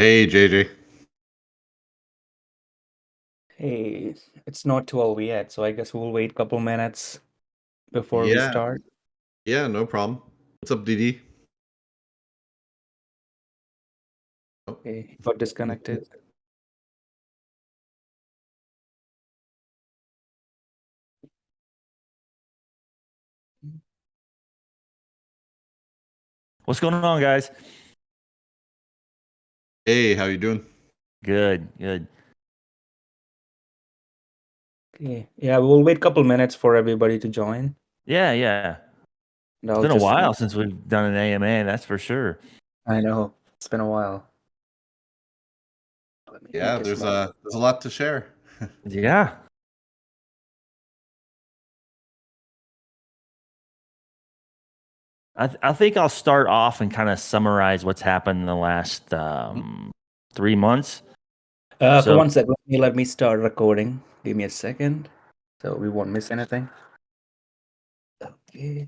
Hey, JJ. Hey, it's not 12 yet, so I guess we'll wait a couple minutes before we Yeah, start. yeah, no problem. What's up, DD? Oh. Okay, got disconnected. What's going on, guys? Hey, how you doing? Good, good. Okay, yeah, we'll wait a couple minutes for everybody to join. Yeah, yeah. And It's I'll been a just while make, since we've done an AMA, that's for sure. I know, it's been a while. Let me Yeah, make it there's small. a lot to share. Yeah. I think I'll start off and kind of summarize what's happened in the last 3 months. For So, one sec, let me start recording. Give me a second, so we won't miss anything. Okay.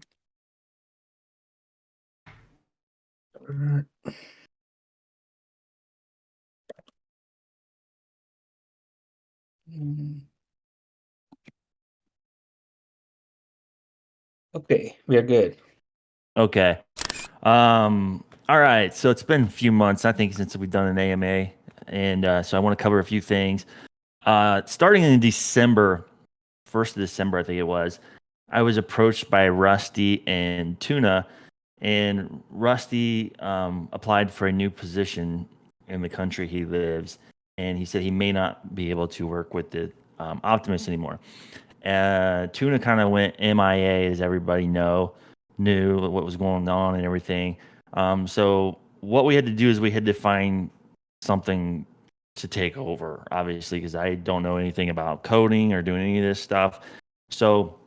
Alright. Mm, Okay, we are good. okay. All right. So it's been a few months, I think, since we've done an AMA. And so I want to cover a few things. Starting in December, 1st of December, I think it was, I was approached by Rusty and Tuna. And Rusty applied for a new position in the country he lives, and he said he may not be able to work with the Optimus anymore. Tuna kind of went MIA, as everybody knew what was going on and everything. So what we had to do is we had to find something to take over, obviously, because I don't know anything about coding or doing any of this stuff. So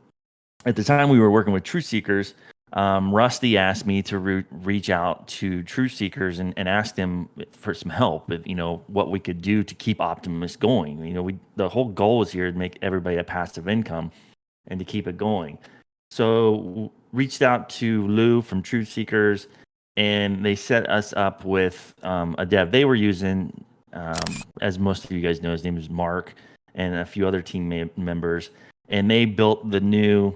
at the time we were working with Truth Seekers, Rusty asked me to reach out to Truth Seekers and ask them for some help, if, what we could do to keep Optimus going. The whole goal was here to make everybody a passive income and to keep it going. So reached out to Lou from Truth Seekers, and they set us up with a dev they were using. As most of you guys know, his name is Mark, and a few other team members, and they built the new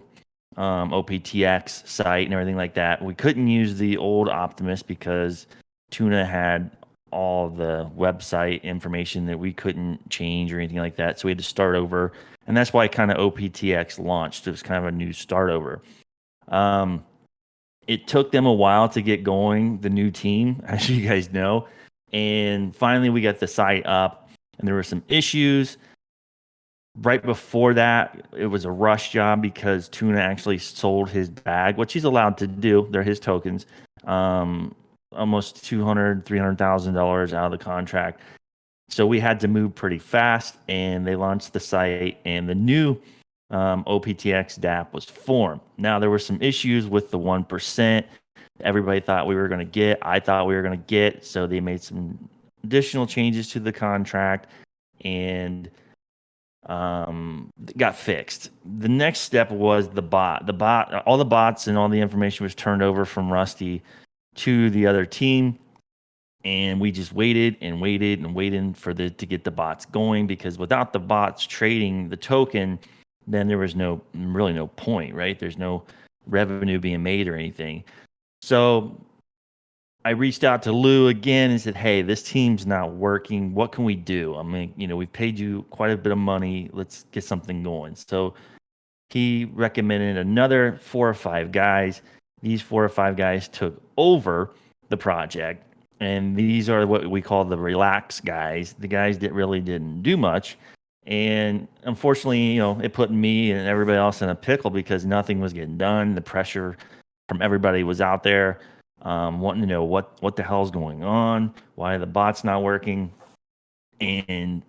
OPTX site and everything like that. We couldn't use the old Optimus because Tuna had all the website information that we couldn't change or anything like that. So we had to start over. And that's why kind of OPTX launched. It was kind of a new start over. Um, it took them a while to get going, the new team, as you guys know. And finally, we got the site up, and there were some issues. Right before that, it was a rush job because Tuna actually sold his bag, which he's allowed to do. They're his tokens. Almost $300,000 out of the contract. So we had to move pretty fast, and they launched the site, and the new OPTX DApp was formed. Now there were some issues with the 1%. Everybody thought we were going to get. I thought we were going to get. So they made some additional changes to the contract, and got fixed. The next step was the bot. All the bots and all the information was turned over from Rusty to the other team, and we just waited and waited and waited to get the bots going, because without the bots trading the token, then there was really no point, right? There's no revenue being made or anything. So I reached out to Lou again and said, "Hey, this team's not working. What can we do? I mean, we've paid you quite a bit of money. Let's get something going." So he recommended another 4 or 5 guys. These 4 or 5 guys took over the project, and these are what we call the relax guys, the guys that really didn't do much. And unfortunately, it put me and everybody else in a pickle because nothing was getting done. The pressure from everybody was out there, wanting to know what the hell's going on, why the bot's not working. And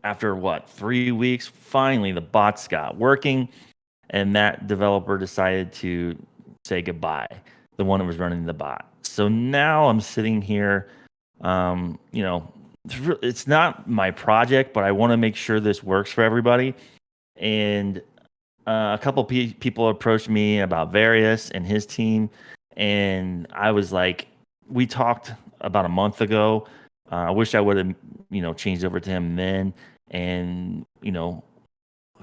after 3 weeks, finally the bots got working, and that developer decided to say goodbye, the one that was running the bot. So now I'm sitting here, um, you know, it's not my project, but I want to make sure this works for everybody. And a couple people approached me about Various and his team, and I was like, we talked about a month ago. I wish I would have, changed over to him then. And,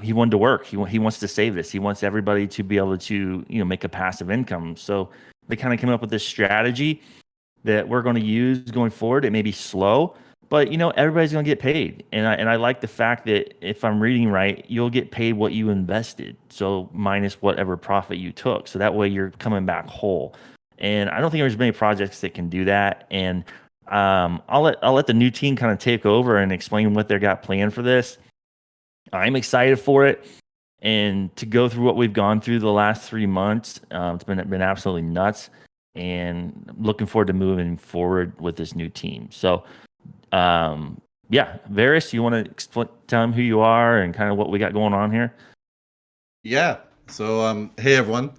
he wanted to work. He wants to save this. He wants everybody to be able to, make a passive income. So they kind of came up with this strategy that we're going to use going forward. It may be slow, but everybody's going to get paid. And I like the fact that if I'm reading right, you'll get paid what you invested. So minus whatever profit you took. So that way you're coming back whole. And I don't think there's many projects that can do that. And I'll let the new team kind of take over and explain what they got planned for this. I'm excited for it. And to go through what we've gone through the last 3 months, it's been absolutely nuts. And looking forward to moving forward with this new team. So, yeah, Varys, you want to tell them who you are and kind of what we got going on here? Yeah. So, hey everyone.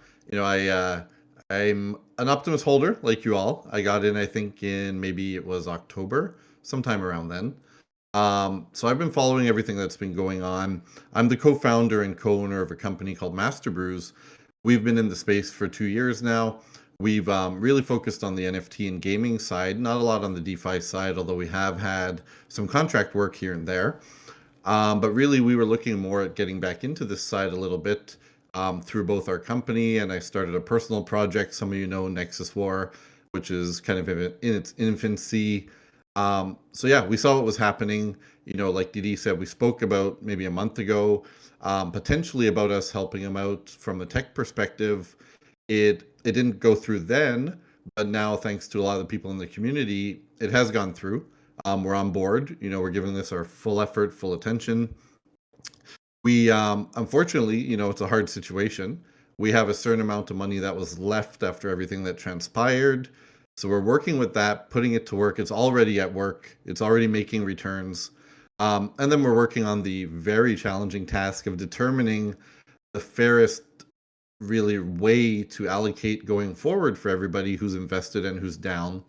I'm an Optimus holder like you all. I got in, I think, in maybe it was October, sometime around then. So I've been following everything that's been going on. I'm the co-founder and co-owner of a company called Master Brews. We've been in the space for 2 years now. We've really focused on the NFT and gaming side, not a lot on the DeFi side, although we have had some contract work here and there. But really, we were looking more at getting back into this side a little bit through both our company, and I started a personal project. Some of you know Nexus War, which is kind of in its infancy. So yeah, we saw what was happening. Like DD said, we spoke about maybe a month ago, potentially about us helping him out from a tech perspective. It didn't go through then, but now thanks to a lot of the people in the community, it has gone through. We're on board. We're giving this our full effort, full attention. We unfortunately, it's a hard situation. We have a certain amount of money that was left after everything that transpired. So we're working with that, putting it to work. It's already at work. It's already making returns. And then we're working on the very challenging task of determining the fairest really way to allocate going forward for everybody who's invested and who's down.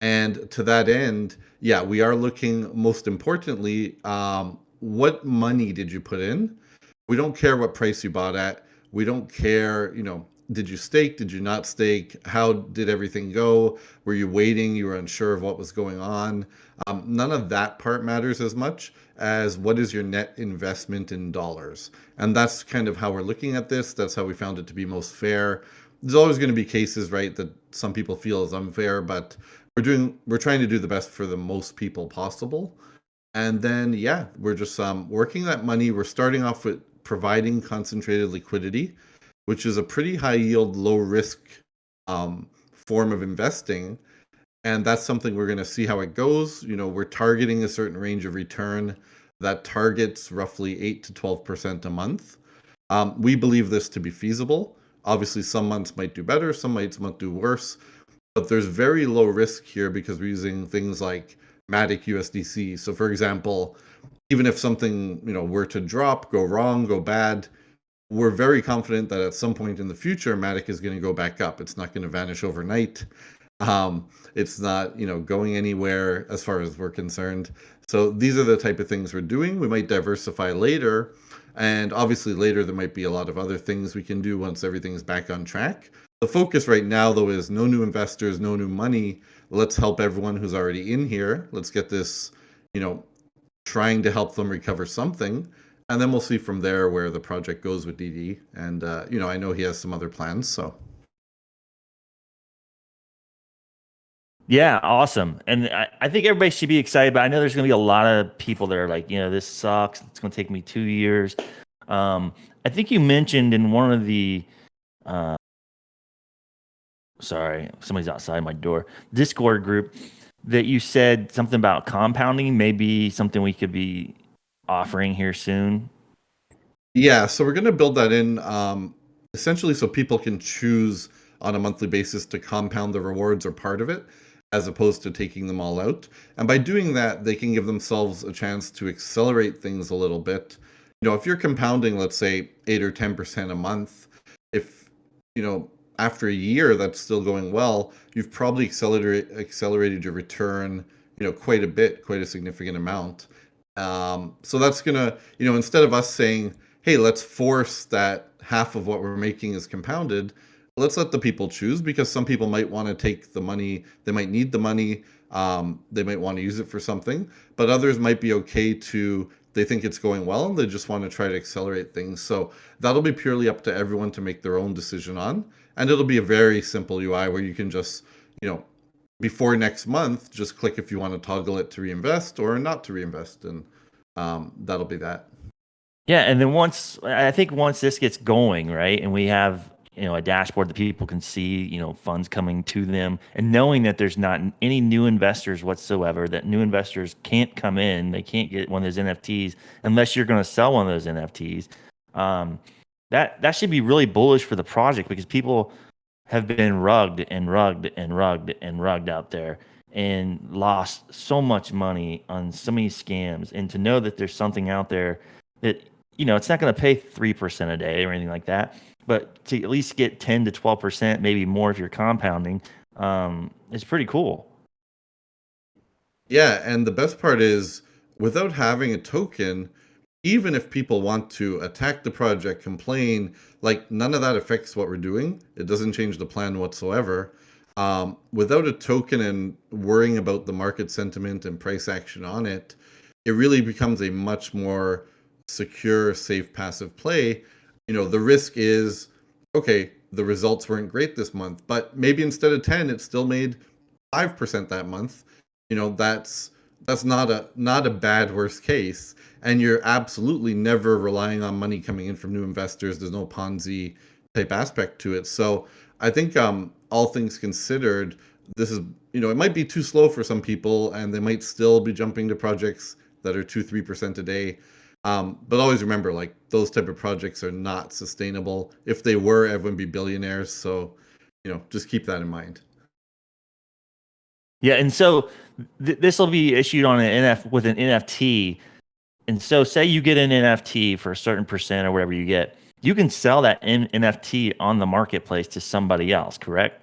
And to that end, yeah, we are looking most importantly, what money did you put in? We don't care what price you bought at. We don't care, did you stake? Did you not stake? How did everything go? Were you waiting? You were unsure of what was going on. None of that part matters as much as what is your net investment in dollars. And that's kind of how we're looking at this. That's how we found it to be most fair. There's always going to be cases, right, that some people feel is unfair, but we're trying to do the best for the most people possible. And then, yeah, we're just working that money. We're starting off with providing concentrated liquidity, which is a pretty high yield, low risk form of investing. And that's something we're going to see how it goes. We're targeting a certain range of return that targets roughly 8 to 12% a month. We believe this to be feasible. Obviously, some months might do better, some months might do worse. But there's very low risk here because we're using things like Matic USDC. So for example, even if something were to drop, go wrong, go bad, we're very confident that at some point in the future, Matic is going to go back up. It's not going to vanish overnight. It's not going anywhere as far as we're concerned. So these are the type of things we're doing. We might diversify later. And obviously later there might be a lot of other things we can do once everything's back on track. The focus right now, though, is no new investors, no new money. Let's help everyone who's already in here. Let's get this, trying to help them recover something. And then we'll see from there where the project goes with DD. And, I know he has some other plans, so. Yeah, awesome. And I think everybody should be excited, but I know there's going to be a lot of people that are like, this sucks. It's going to take me 2 years. I think you mentioned in one of the, sorry, somebody's outside my door, Discord group, that you said something about compounding, maybe something we could be offering here soon. Yeah, so we're going to build that in essentially so people can choose on a monthly basis to compound the rewards or part of it, as opposed to taking them all out. And by doing that, they can give themselves a chance to accelerate things a little bit. If you're compounding, let's say 8 or 10% a month, if, after a year that's still going well, you've probably accelerated your return, quite a bit, quite a significant amount. So that's gonna, instead of us saying, hey, let's force that half of what we're making is compounded, let's let the people choose, because some people might want to take the money, they might need the money, They might want to use it for something, but others might be okay to, they think it's going well and they just want to try to accelerate things. So that'll be purely up to everyone to make their own decision on. And it'll be a very simple UI where you can just, you know, before next month, just click if you want to toggle it to reinvest or not to reinvest. And that'll be that. Yeah, and then I think once this gets going, right, and we have a dashboard that people can see, funds coming to them, and knowing that there's not any new investors whatsoever, that new investors can't come in, they can't get one of those NFTs unless you're going to sell one of those NFTs. That should be really bullish for the project because people have been rugged and rugged and rugged and rugged out there and lost so much money on so many scams. And to know that there's something out there that it's not going to pay 3% a day or anything like that, but to at least get 10 to 12%, maybe more if you're compounding, is pretty cool. Yeah, and the best part is without having a token, even if people want to attack the project, complain, like none of that affects what we're doing. It doesn't change the plan whatsoever. Without a token and worrying about the market sentiment and price action on it, it really becomes a much more secure, safe, passive play. The risk is, okay, the results weren't great this month, but maybe instead of 10, it still made 5% that month. That's not a bad worst case. And you're absolutely never relying on money coming in from new investors. There's no Ponzi type aspect to it. So I think all things considered, this is, it might be too slow for some people and they might still be jumping to projects that are 2-3% a day. But always remember, like those type of projects are not sustainable. If they were, everyone would be billionaires. So, just keep that in mind. Yeah, and so this will be issued on with an NFT. And so say you get an NFT for a certain percent or whatever you get, you can sell that NFT on the marketplace to somebody else, correct?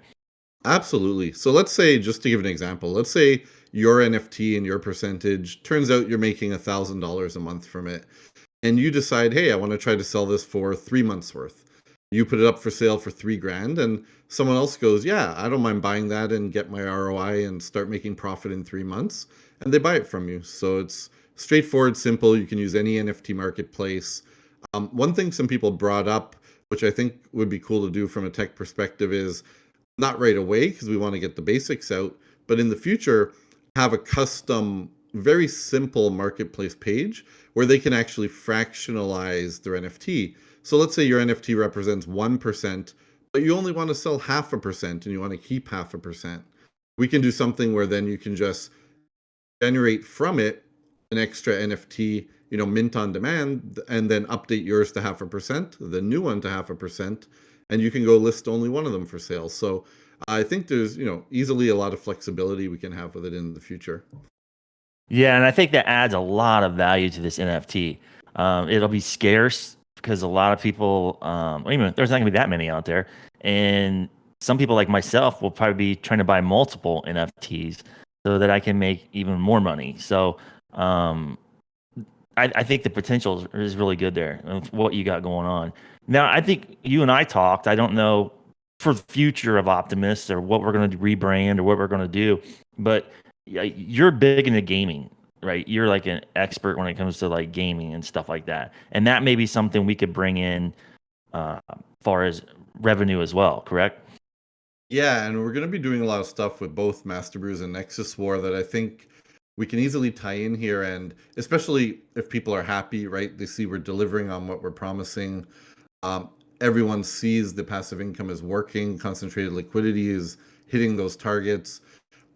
Absolutely. So let's say, just to give an example, let's say your NFT and your percentage turns out you're making $1,000 a month from it. And you decide, hey, I want to try to sell this for 3 months worth. You put it up for sale for $3,000 and someone else goes, yeah, I don't mind buying that and get my ROI and start making profit in 3 months. And they buy it from you. So it's straightforward, simple. You can use any NFT marketplace. One thing some people brought up, which I think would be cool to do from a tech perspective, is not right away because we want to get the basics out, but in the future, have a custom, very simple marketplace page where they can actually fractionalize their NFT. So let's say your NFT represents 1%, but you only want to sell 0.5% and you want to keep 0.5%. We can do something where then you can just generate from it an extra NFT, mint on demand, and then update yours to 0.5%, the new one to 0.5%, and you can go list only one of them for sale. So I think there's, easily a lot of flexibility we can have with it in the future. Yeah, and I think that adds a lot of value to this NFT. It'll be scarce because a lot of people, even there's not going to be that many out there, and some people like myself will probably be trying to buy multiple NFTs so that I can make even more money. So I think the potential is really good there of what you got going on. Now, I think you and I talked. I don't know for the future of Optimus or what we're going to rebrand or what we're going to do, but you're big into gaming, right? You're like an expert when it comes to like gaming and stuff like that, and that may be something we could bring in, far as revenue as well. Correct? Yeah, and we're going to be doing a lot of stuff with both Master Brews and Nexus War that I think we can easily tie in here, and especially if people are happy, right? They see we're delivering on what we're promising. Everyone sees the passive income is working, concentrated liquidity is hitting those targets.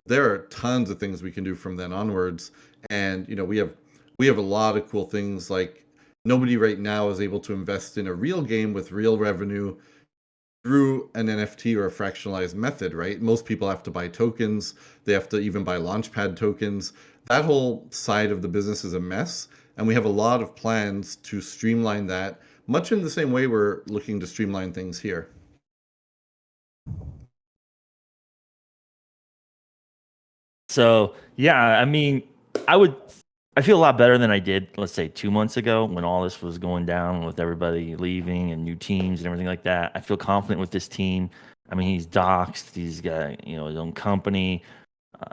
There are tons of things we can do from then onwards, and we have a lot of cool things. Like nobody right now is able to invest in a real game with real revenue through an NFT or a fractionalized method, right? Most people have to buy tokens. They have to even buy launchpad tokens. That whole side of the business is a mess. And we have a lot of plans to streamline that, much in the same way we're looking to streamline things here. So yeah, I mean, I feel a lot better than I did, let's say 2 months ago when all this was going down with everybody leaving and new teams and everything like that. I feel confident with this team. I mean, he's doxed. He's got, his own company.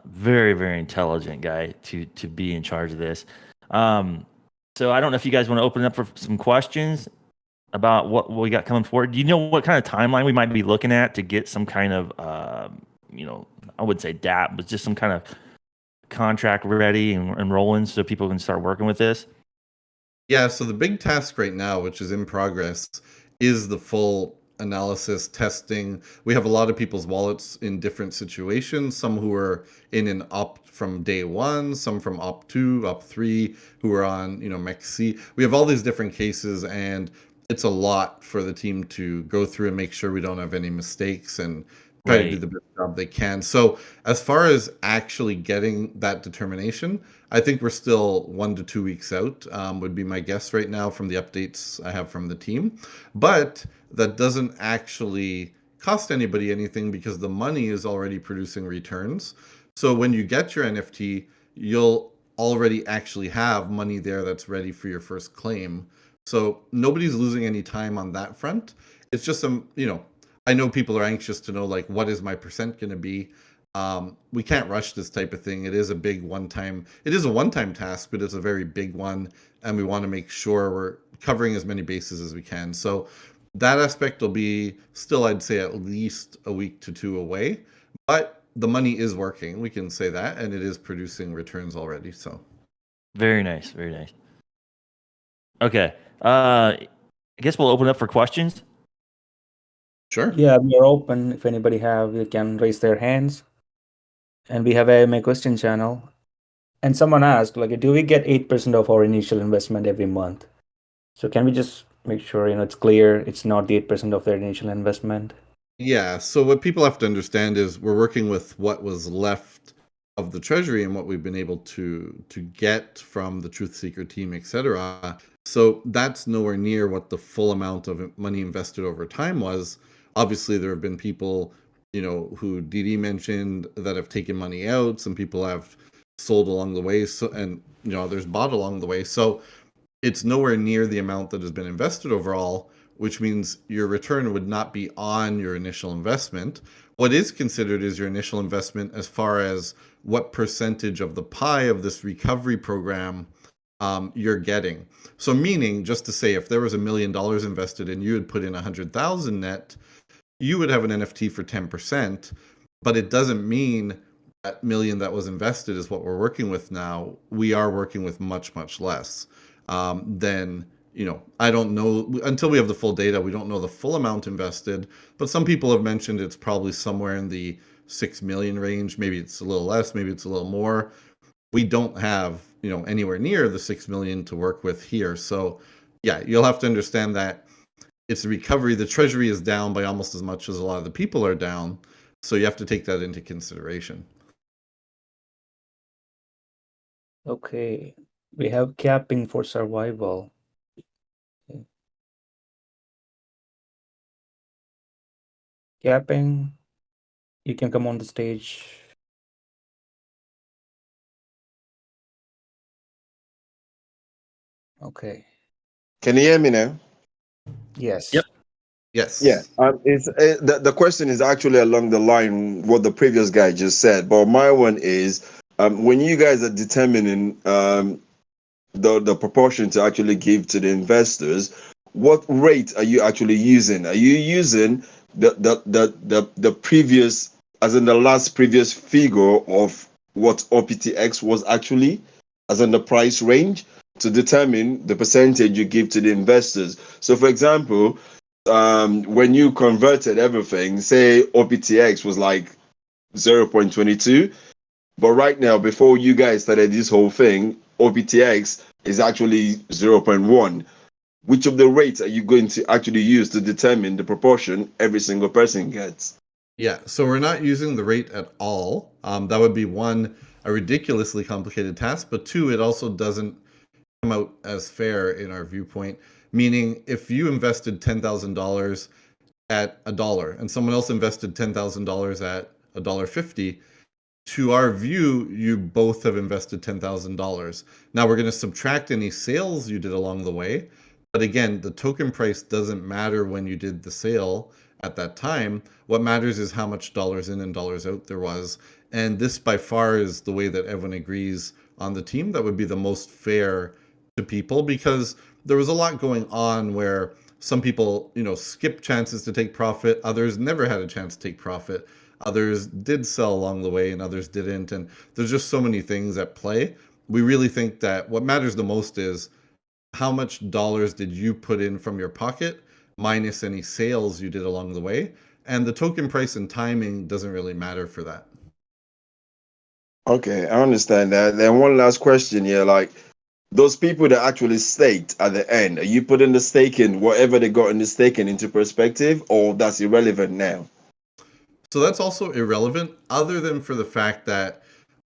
Very, very intelligent guy to be in charge of this. So I don't know if you guys want to open it up for some questions about what we got coming forward. Do you know what kind of timeline we might be looking at to get some kind of, I would say DAP, but just some kind of contract ready and rolling so people can start working with this? Yeah, so the big task right now, which is in progress, is the full analysis testing. We have a lot of people's wallets in different situations, some who are in an opt from day one, some from opt 2, opt 3, who are on, MEXC. We have all these different cases, and it's a lot for the team to go through and make sure we don't have any mistakes and try to do Right. the best job they can. So as far as actually getting that determination, I think we're still 1 to 2 weeks out, would be my guess right now from the updates I have from the team. But that doesn't actually cost anybody anything because the money is already producing returns. So when you get your NFT, you'll already actually have money there that's ready for your first claim. So nobody's losing any time on that front. It's just I know people are anxious to know, like, what is my percent going to be? We can't rush this type of thing. It is a big it is a one-time task, but it's a very big one. And we want to make sure we're covering as many bases as we can. So that aspect will be still, I'd say, at least a week to two away. But the money is working. We can say that. And it is producing returns already. So Very nice. Very nice. Okay. I guess we'll open up for questions. sure. Yeah, we are open. If anybody they can raise their hands. And we have a AMA question channel. And someone asked, like, do we get 8% of our initial investment every month? So can we just make sure, it's clear it's not the 8% of their initial investment? Yeah. So what people have to understand is we're working with what was left of the treasury and what we've been able to get from the truth seeker team, etc. So that's nowhere near what the full amount of money invested over time was. Obviously, there have been people, who DD mentioned that have taken money out. Some people have sold along the way. So, and others bought along the way. So it's nowhere near the amount that has been invested overall, which means your return would not be on your initial investment. What is considered is your initial investment as far as what percentage of the pie of this recovery program you're getting. So meaning, just to say, if there was $1 million invested and you had put in 100,000 net, you would have an NFT for 10%, but it doesn't mean that million that was invested is what we're working with now. We are working with much, much less than, I don't know, until we have the full data, we don't know the full amount invested, but some people have mentioned it's probably somewhere in the 6 million range. Maybe it's a little less, maybe it's a little more. We don't have, anywhere near the 6 million to work with here. So yeah, you'll have to understand that it's a recovery. The treasury is down by almost as much as a lot of the people are down. So you have to take that into consideration. Okay. We have capping for survival. Okay. Capping, you can come on the stage. Okay. Can you hear me now? Yes. Yep. Yes. Yeah. It's the question is actually along the line what the previous guy just said, but my one is when you guys are determining the proportion to actually give to the investors, what rate are you actually using? Are you using the previous, as in the last previous figure of what OPTX was actually, as in the price range, to determine the percentage you give to the investors? So, for example, when you converted everything, say OPTX was like 0.22, but right now, before you guys started this whole thing, OPTX is actually 0.1. Which of the rates are you going to actually use to determine the proportion every single person gets? Yeah, so we're not using the rate at all. That would be one, a ridiculously complicated task, but two, it also doesn't come out as fair in our viewpoint. Meaning, if you invested $10,000 at a dollar and someone else invested $10,000 at $1.50, to our view, you both have invested $10,000. Now we're going to subtract any sales you did along the way. But again, the token price doesn't matter when you did the sale. at that time. What matters is how much dollars in and dollars out there was. And this by far is the way that everyone agrees on the team that would be the most fair to people, because there was a lot going on where some people, skipped chances to take profit, others never had a chance to take profit, others did sell along the way and others didn't, and there's just so many things at play. We really think that what matters the most is how much dollars did you put in from your pocket minus any sales you did along the way, and the token price and timing doesn't really matter for that. Okay, I understand that. Then one last question here, like those people that actually staked at the end, are you putting the staking, whatever they got in the staking, into perspective, or that's irrelevant now? So that's also irrelevant, other than for the fact that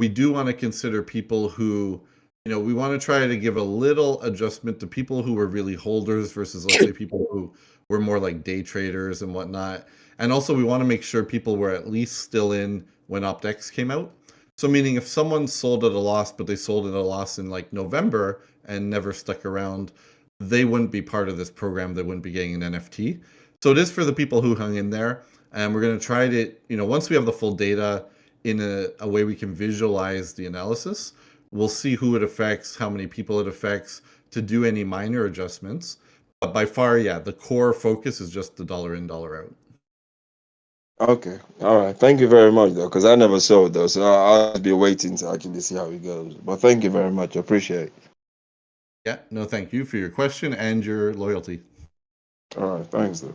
we do want to consider people who, we want to try to give a little adjustment to people who were really holders versus, let's say, people who were more like day traders and whatnot. And also, we want to make sure people were at least still in when Optx came out. So, meaning if someone sold at a loss, but they sold at a loss in like November and never stuck around, they wouldn't be part of this program. They wouldn't be getting an NFT. So, it is for the people who hung in there. And we're going to try to, once we have the full data in a way we can visualize the analysis, we'll see who it affects, how many people it affects, to do any minor adjustments. But by far, yeah, the core focus is just the dollar in, dollar out. Okay, all right. Thank you very much, though, because I never saw it, though, so I'll be waiting to actually see how it goes. But thank you very much. I appreciate it. Yeah, no, thank you for your question and your loyalty. All right, thanks, though.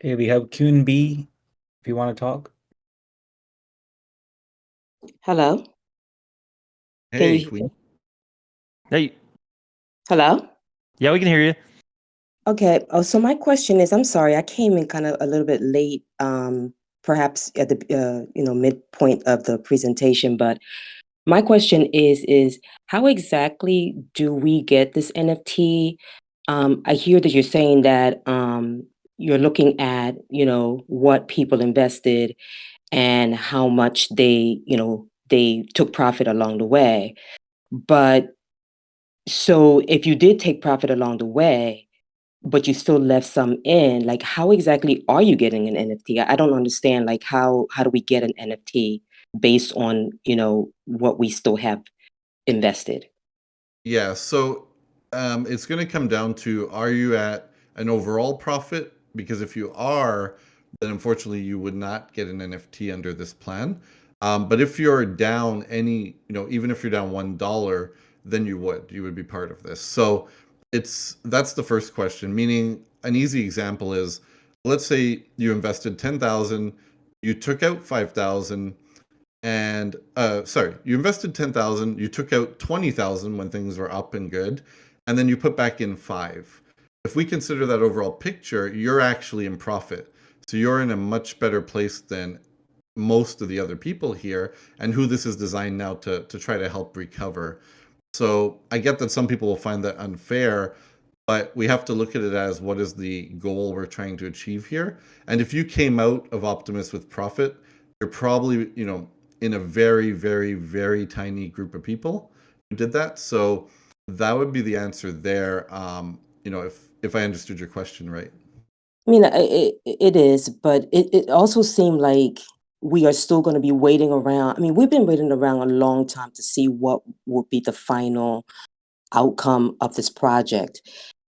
Okay, we have Kyun B, if you want to talk. Hello? Can Hey, you Queen. Hey, Hello? yeah, we can hear you. Okay. Oh, so my question is, I'm sorry, I came in kind of a little bit late, perhaps at the midpoint of the presentation, but my question is how exactly do we get this NFT? I hear that you're saying that you're looking at, what people invested and how much they took profit along the way. But so if you did take profit along the way, but you still left some in, like how exactly are you getting an NFT? I don't understand, like how do we get an NFT based on, what we still have invested? Yeah, so it's going to come down to, are you at an overall profit? Because if you are, then unfortunately you would not get an NFT under this plan. But if you're down even if you're down $1, then you would be part of this. So that's the first question. Meaning, an easy example is, let's say you invested 10,000, you took out 5,000, and sorry, you invested 10,000, you took out 20,000 when things were up and good, and then you put back in 5. If we consider that overall picture, you're actually in profit. So you're in a much better place than most of the other people here, and who this is designed now to try to help recover. So I get that some people will find that unfair, but we have to look at it as, what is the goal we're trying to achieve here? And if you came out of Optimus with profit, you're probably, in a very, very, very tiny group of people who did that. So that would be the answer there. If I understood your question right. I mean, it is, but it also seemed like we are still going to be waiting around. I mean, we've been waiting around a long time to see what will be the final outcome of this project.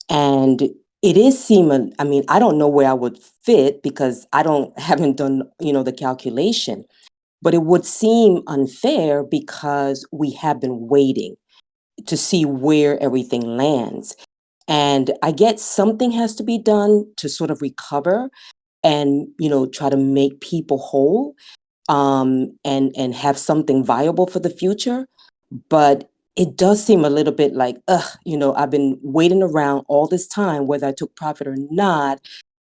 And it is seeming, I mean, I don't know where I would fit because I don't haven't done, the calculation, but it would seem unfair because we have been waiting to see where everything lands. And I get something has to be done to sort of recover and, try to make people whole, and have something viable for the future. But it does seem a little bit like, I've been waiting around all this time, whether I took profit or not.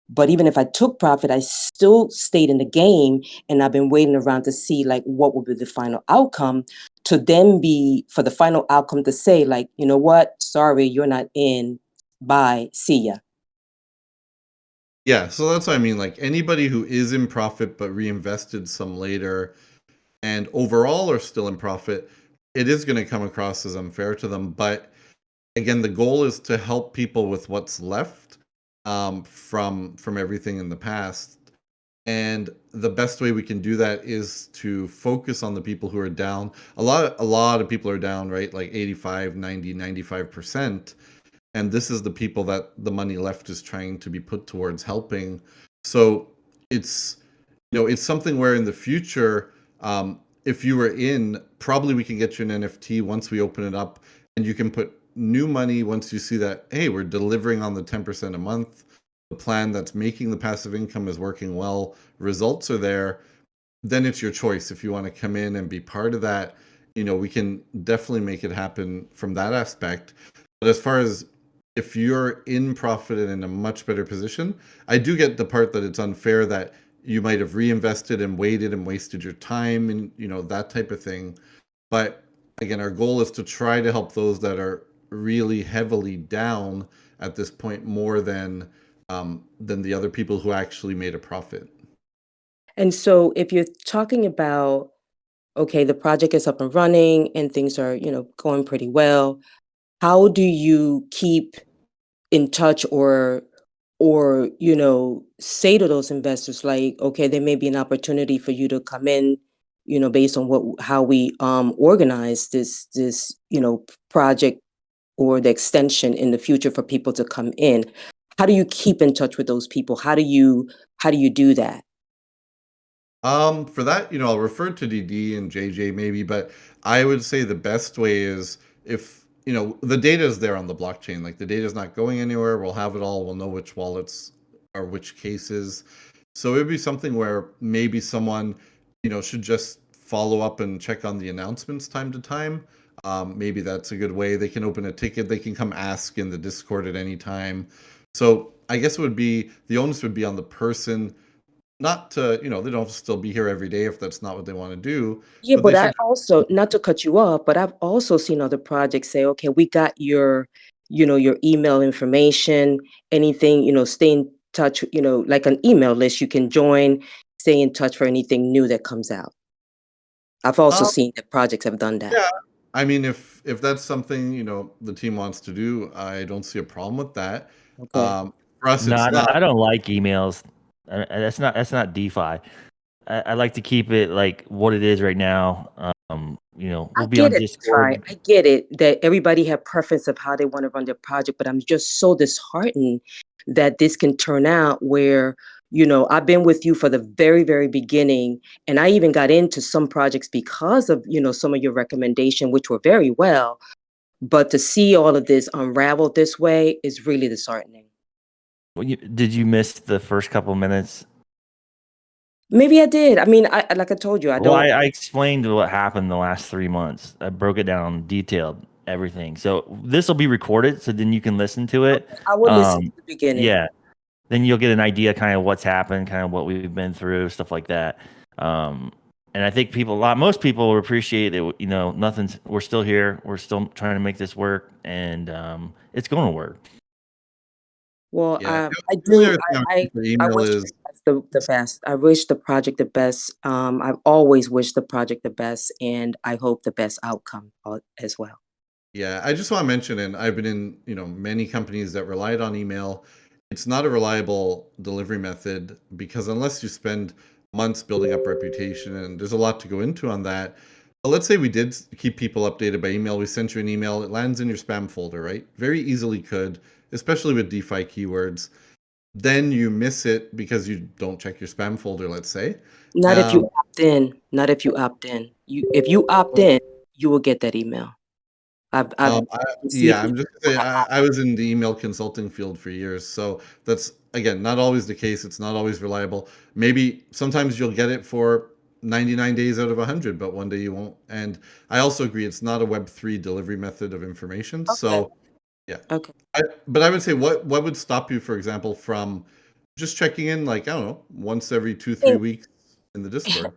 But even if I took profit, I still stayed in the game, and I've been waiting around to see like what will be the final outcome, to then be for the final outcome to say like, you know what, sorry, you're not in. Bye, see ya. Yeah, so that's what I mean. Like, anybody who is in profit but reinvested some later and overall are still in profit, it is going to come across as unfair to them. But again, the goal is to help people with what's left from everything in the past. And the best way we can do that is to focus on the people who are down. A lot of people are down, right? Like 85, 90, 95%. And this is the people that the money left is trying to be put towards helping. So it's it's something where in the future, if you were in, probably we can get you an NFT once we open it up, and you can put new money once you see that, hey, we're delivering on the 10% a month. The plan that's making the passive income is working well. Results are there. Then it's your choice if you want to come in and be part of that. We can definitely make it happen from that aspect. But as far as if you're in profit and in a much better position, I do get the part that it's unfair that you might have reinvested and waited and wasted your time and that type of thing. But again, our goal is to try to help those that are really heavily down at this point more than the other people who actually made a profit. And so if you're talking about, okay, the project is up and running and things are, going pretty well, how do you keep in touch or say to those investors like, okay, there may be an opportunity for you to come in, based on how we organize this project or the extension in the future for people to come in. How do you keep in touch with those people? How do you do that? For that, I'll refer to DD and JJ maybe, but I would say the best way is if, the data is there on the blockchain, like the data is not going anywhere. We'll have it all. We'll know which wallets or which cases. So it would be something where maybe someone, should just follow up and check on the announcements time to time. Maybe that's a good way. They can open a ticket. They can come ask in the Discord at any time. So I guess the onus would be on the person not to, they don't have to still be here every day if that's not what they want to do, Yeah, but they but I should. also, not to cut you off, but I've also seen other projects say, okay, we got your email information, anything, stay in touch, like an email list you can join, stay in touch for anything new that comes out. I've also Um, seen that projects have done that. yeah, I mean, if that's something, the team wants to do, I don't see a problem with that. Okay. For us, No, it's not. I don't like emails. That's not DeFi. I like to keep it like what it is right now. I We'll be get on it, Fi. Discord. I get it that everybody have preference of how they want to run their project, but I'm just so disheartened that this can turn out where, I've been with you for the very, very beginning, and I even got into some projects because of, some of your recommendation, which were very well. But to see all of this unravel this way is really disheartening. Did you miss the first couple minutes? Maybe I did. I mean, I like I told you, I Well, don't. I explained what happened the last 3 months. I broke it down, detailed everything. So this will be recorded, so then you can listen to it. I will listen to the beginning. Yeah, then you'll get an idea kind of what's happened, kind of what we've been through, stuff like that. And I think most people will appreciate it. We're still here. We're still trying to make this work, and it's going to work. Well, Yeah, I the only do. other thing I would say for I email wish is, you guys the best. I wish the project the best. I've always wished the project the best, and I hope the best outcome as well. yeah, I just want to mention, and I've been in, many companies that relied on email. It's not a reliable delivery method because unless you spend months building up reputation, and there's a lot to go into on that. But let's say we did keep people updated by email. We sent you an email, it lands in your spam folder, right? Very easily could, especially with DeFi keywords. Then you miss it because you don't check your spam folder, let's say. Not if Um, you opt in. Not if you opt in. If you opt in, you will get that email. I've Um, I, received yeah, it. I'm just gonna say I was in the email consulting field for years, so that's again not always the case. It's not always reliable. Maybe sometimes you'll get it for 99 days out of 100, but one day you won't. And I also agree it's not a Web3 delivery method of information. Okay. So yeah, Okay. but I would say what would stop you, for example, from just checking in like I don't know once every 2 3 weeks in the Discord?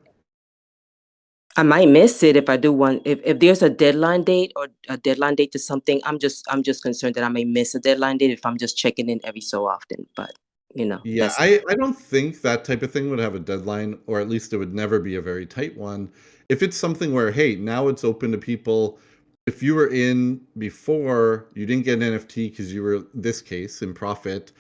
I might miss it if I do one. If there's a deadline date or a deadline date to something, I'm just concerned that I may miss a deadline date if I'm just checking in every so often. But Yeah, that's I don't think that type of thing would have a deadline, or at least it would never be a very tight one. If it's something where, hey, now it's open to people, if you were in before, you didn't get an NFT because you were, this case, in profit,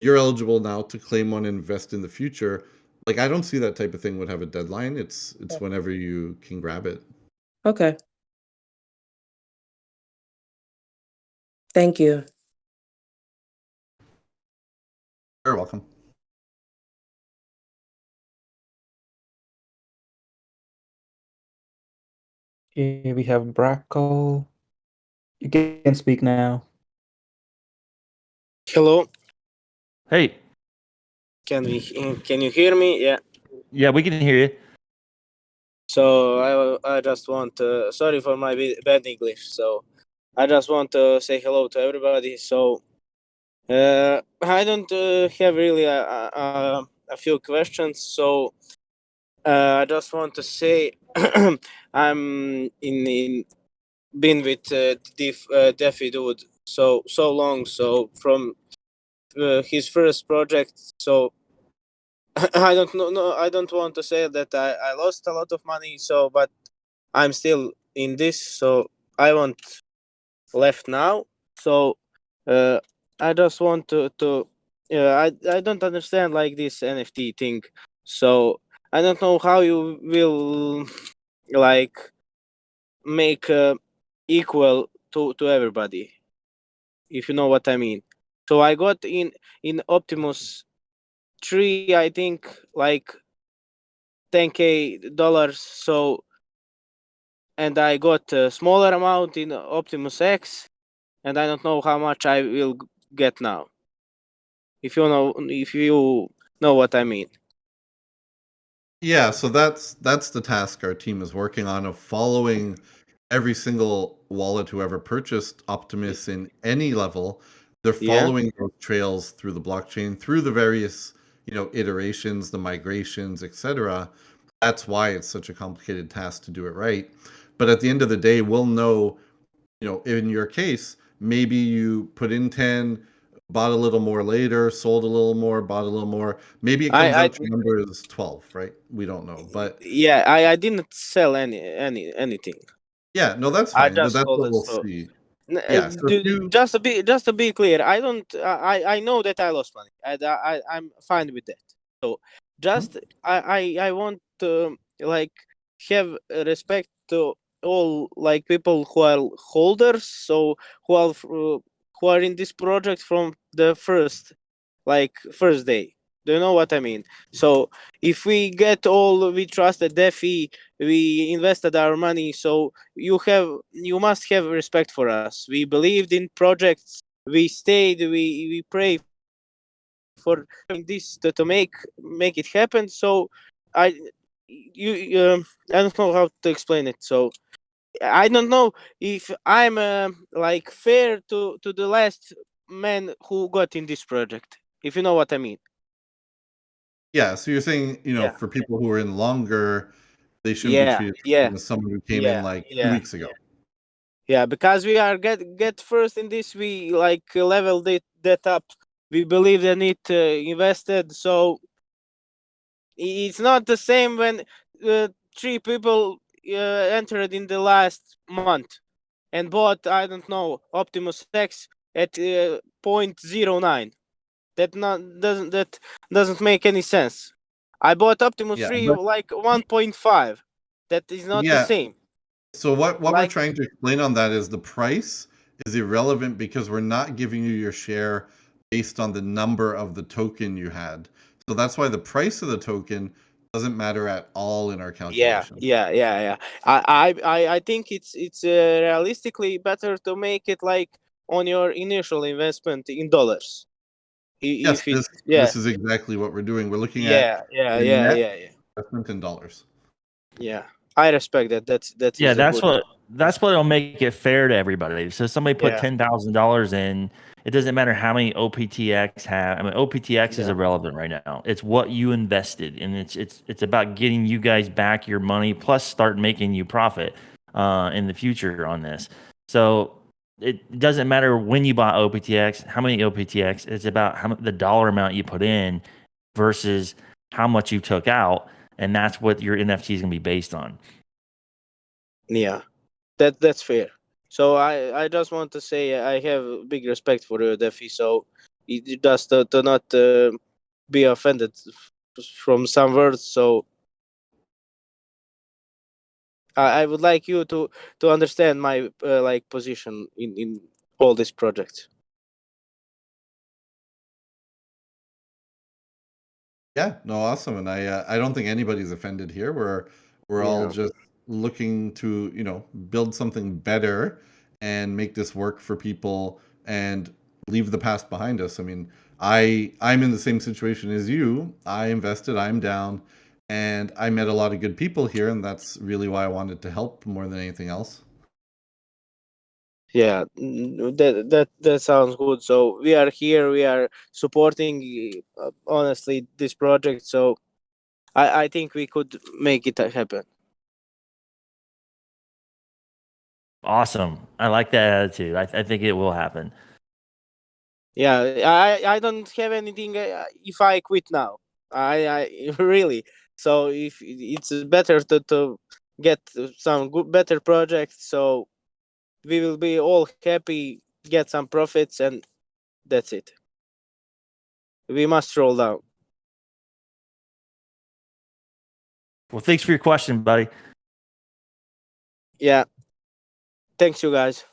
you're eligible now to claim one and invest in the future. Like, I don't see that type of thing would have a deadline. It's whenever you can grab it. Okay. Thank you. You're welcome. Okay, we have Brackle. You can speak now. Hello, Hey, can you hear me? Yeah. yeah, we can hear you. So I just want to, sorry for my bad English. So I just want to say hello to everybody. So I don't have really a few questions. So I just want to say I'm in been with Defi dude so long. So from his first project. So I don't know. No, I don't want to say that I lost a lot of money. So, but I'm still in this. So I want left now. So I just want to I don't understand like this NFT thing. So I don't know how you will like make equal to everybody, if you know what I mean. So I got in Optimus 3, I think, like $10K. So, and I got a smaller amount in Optimus X, and I don't know how much I will get now. If you know what I mean. Yeah, so that's the task our team is working on, of following every single wallet who ever purchased Optimus in any level. They're Yeah. following those trails through the blockchain, through the various, iterations, the migrations, etc. That's why it's such a complicated task to do it right. But at the end of the day, we'll know, in your case, maybe you put in 10, bought a little more later, sold a little more, bought a little more. Maybe it comes I out to numbers 12, right? We don't know. But yeah, I didn't sell anything. yeah, no, that's I fine. But just that's sold what it. we'll So see. Yeah. So if you, just to be clear, I don't. I know that I lost money. I'm fine with that. So just I want to like have respect to all like people who are holders. So who are in this project from the first day. Do you know what I mean? So if we get all we trusted DeFi, we invested our money. So you must have respect for us. We believed in projects. We stayed. We pray for this to make it happen. So I I don't know how to explain it. So I don't know if I'm like fair to the last man who got in this project. If you know what I mean. yeah, so you're saying, Yeah. for people who are in longer, they shouldn't be Yeah. treated Yeah. as someone who came in Yeah. like 2 Yeah. weeks ago. Yeah. Because we are get first in this, we like leveled that up. We believed in it, invested. So it's not the same when three people entered in the last month and bought, I don't know, Optimus X at 0.09. That doesn't make any sense. I bought Optimus Yeah, 3 but like 1.5. That is not the yeah, same. so what we're Like trying to explain on that is the price is irrelevant because we're not giving you your share based on the number of the token you had. So that's why the price of the token doesn't matter at all in our calculation. yeah. I think it's realistically better to make it like on your initial investment in dollars. Yes, If this it's yeah this is exactly what we're doing. We're looking at yeah yeah your yeah net yeah yeah investment in dollars. yeah. I respect that. That Yeah, is a good. that's what'll make it fair to everybody. So somebody put Yeah $10,000 in. It doesn't matter how many OPTX have. I mean, OPTX is yeah irrelevant right now. It's what you invested, and it's about getting you guys back your money, plus start making you profit in the future on this. So it doesn't matter when you bought OPTX, how many OPTX. It's about the dollar amount you put in versus how much you took out, and that's what your NFT is going to be based on. yeah. That's fair. So I just want to say I have big respect for you, Defi. So you just to not be offended from some words. So I would like you to understand my like position in all these projects. Yeah, no, awesome. And I don't think anybody's offended here. We're all Yeah. just looking to, build something better and make this work for people and leave the past behind us. I mean, I'm in the same situation as you. I invested, I'm down, and I met a lot of good people here, and that's really why I wanted to help more than anything else. Yeah, that sounds good. So we are here. We are supporting, honestly, this project. So I think we could make it happen. Awesome. I like that attitude. I think it will happen. Yeah, I don't have anything if I quit now. I really. So if it's better to get some good better projects, so we will be all happy, get some profits, and that's it. We must roll down. Well, thanks for your question, buddy. Yeah. Thanks, you guys.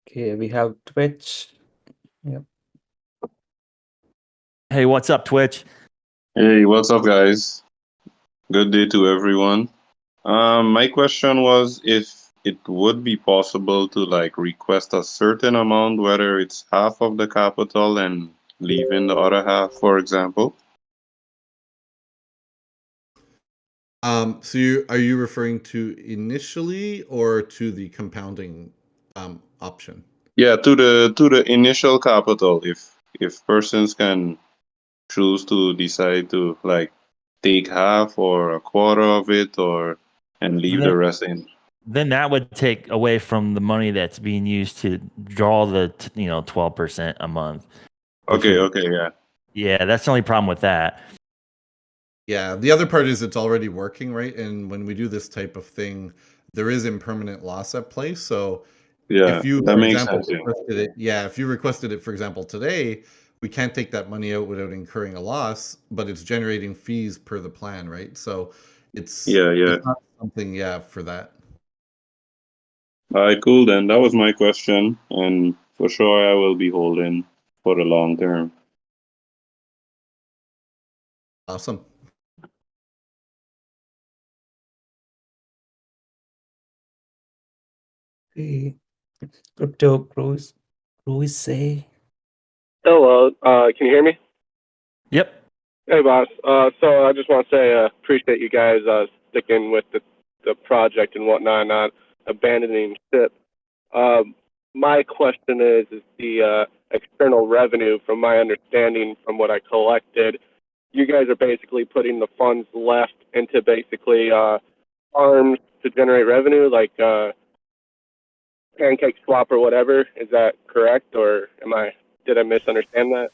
Okay, we have Twitch. Yep. Hey, what's up, Twitch? Hey, what's up, guys? Good day to everyone. My question was if it would be possible to like request a certain amount, whether it's half of the capital and leave in the other half, for example. So are you referring to initially or to the compounding option? Yeah, to the initial capital, if persons can choose to decide to like take half or a quarter of it or and leave the rest in. Then that would take away from the money that's being used to draw the 12% a month. Okay, yeah. Yeah, that's the only problem with that. Yeah, the other part is it's already working, right? And when we do this type of thing, there is impermanent loss at play. So Yeah, if you, that for makes example, sense. Yeah. if you requested it, for example, today, we can't take that money out without incurring a loss, but it's generating fees per the plan, right? So it's Yeah. not something, for that. All right, cool then. That was my question, and for sure I will be holding for the long term. Awesome. Okay. Crypto Cruise. Say. Hello, can you hear me? Yep. Hey, boss. So I just want to say appreciate you guys sticking with the project and whatnot, not abandoning ship. My question is the external revenue. From my understanding, from what I collected, you guys are basically putting the funds left into basically farms to generate revenue, like pancake swap or whatever. Is that correct, or did I misunderstand that?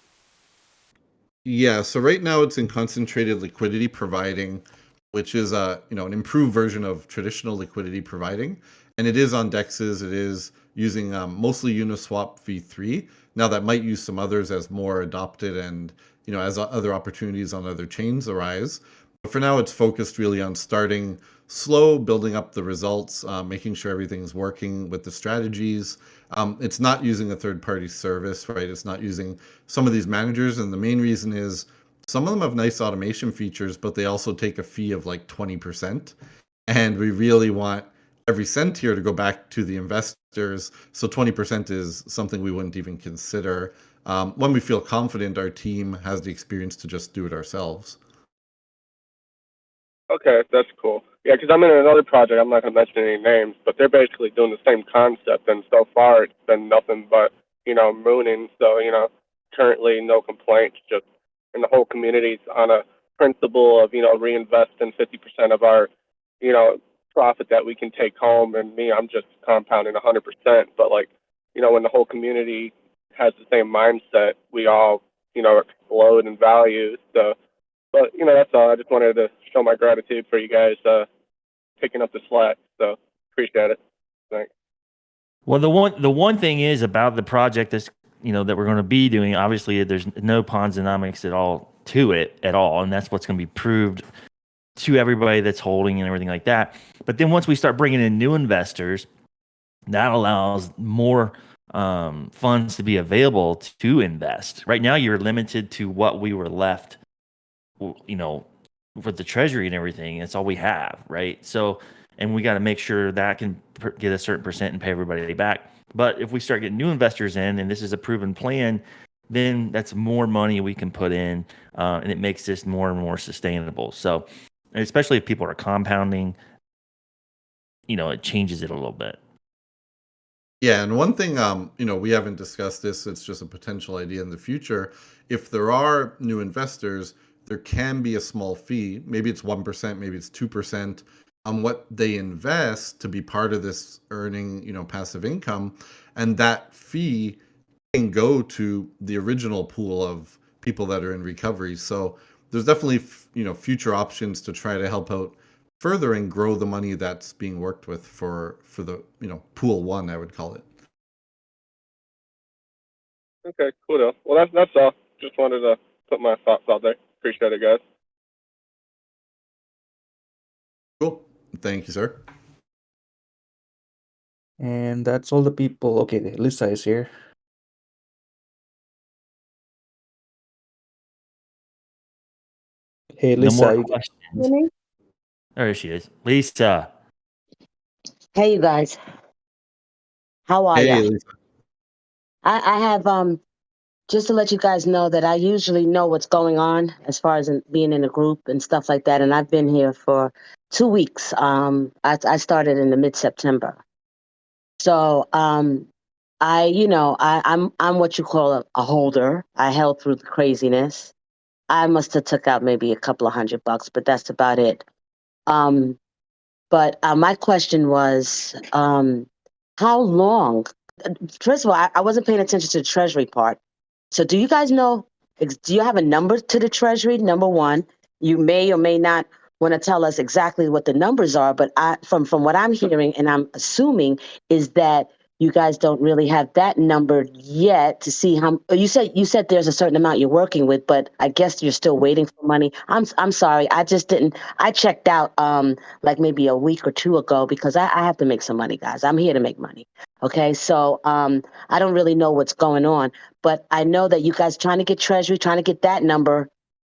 Yeah, so right now it's in concentrated liquidity providing, which is an improved version of traditional liquidity providing, and it is on dexes. It is using mostly Uniswap v3. Now that might use some others as more adopted and as other opportunities on other chains arise. But for now, it's focused really on starting slow, building up the results, making sure everything's working with the strategies. It's not using a third-party service, right? It's not using some of these managers, and the main reason is some of them have nice automation features, but they also take a fee of like 20%. And we really want every cent here to go back to the investors. So 20% is something we wouldn't even consider when we feel confident our team has the experience to just do it ourselves. Okay, that's cool. Yeah, because I'm in another project. I'm not going to mention any names, but they're basically doing the same concept, and so far it's been nothing but mooning. So currently no complaints. Just and the whole community's on a principle of reinvesting 50% of our profit that we can take home, and I'm just compounding 100%. But like when the whole community has the same mindset, we all explode in value. So. But that's all. I just wanted to show my gratitude for you guys picking up the slack. So appreciate it. Thanks. Well, the one thing is about the project that's that we're going to be doing. Obviously, there's no Ponzonomics at all to it at all, and that's what's going to be proved to everybody that's holding and everything like that. But then once we start bringing in new investors, that allows more funds to be available to invest. Right now, you're limited to what we were left, for the treasury and everything. It's all we have, right? So, and we got to make sure that can get a certain percent and pay everybody back. But if we start getting new investors in, and this is a proven plan, then that's more money we can put in, and it makes this more and more sustainable. So, especially if people are compounding, it changes it a little bit. Yeah, and one thing, we haven't discussed this, it's just a potential idea in the future. If there are new investors, there can be a small fee. Maybe it's 1%, maybe it's 2% on what they invest to be part of this earning, passive income. And that fee can go to the original pool of people that are in recovery. So there's definitely, future options to try to help out further and grow the money that's being worked with for the pool one, I would call it. Okay, cool deal. Well, that's all. Just wanted to put my thoughts out there. Appreciate it, guys. Cool. Thank you, sir. And that's all the people. Okay, Lisa is here. Hey, No Lisa. more you- questions. There she is, Lisa. Hey, you guys. How are Hey, ya? Lisa. I have just to let you guys know that I usually know what's going on as far as being in a group and stuff like that. And I've been here for 2 weeks. I started in the mid-September. So I'm what you call a holder. I held through the craziness. I must have took out maybe a couple of $100, but that's about it. But my question was, how long? First of all, I wasn't paying attention to the treasury part. So do you guys know, do you have a number to the treasury? Number one, you may or may not want to tell us exactly what the numbers are, but from what I'm hearing and I'm assuming is that you guys don't really have that number yet to see how. You said there's a certain amount you're working with, but I guess you're still waiting for money. I'm sorry, I just didn't. I checked out like maybe a week or two ago because I have to make some money, guys. I'm here to make money. Okay, so I don't really know what's going on, but I know that you guys trying to get treasury, trying to get that number,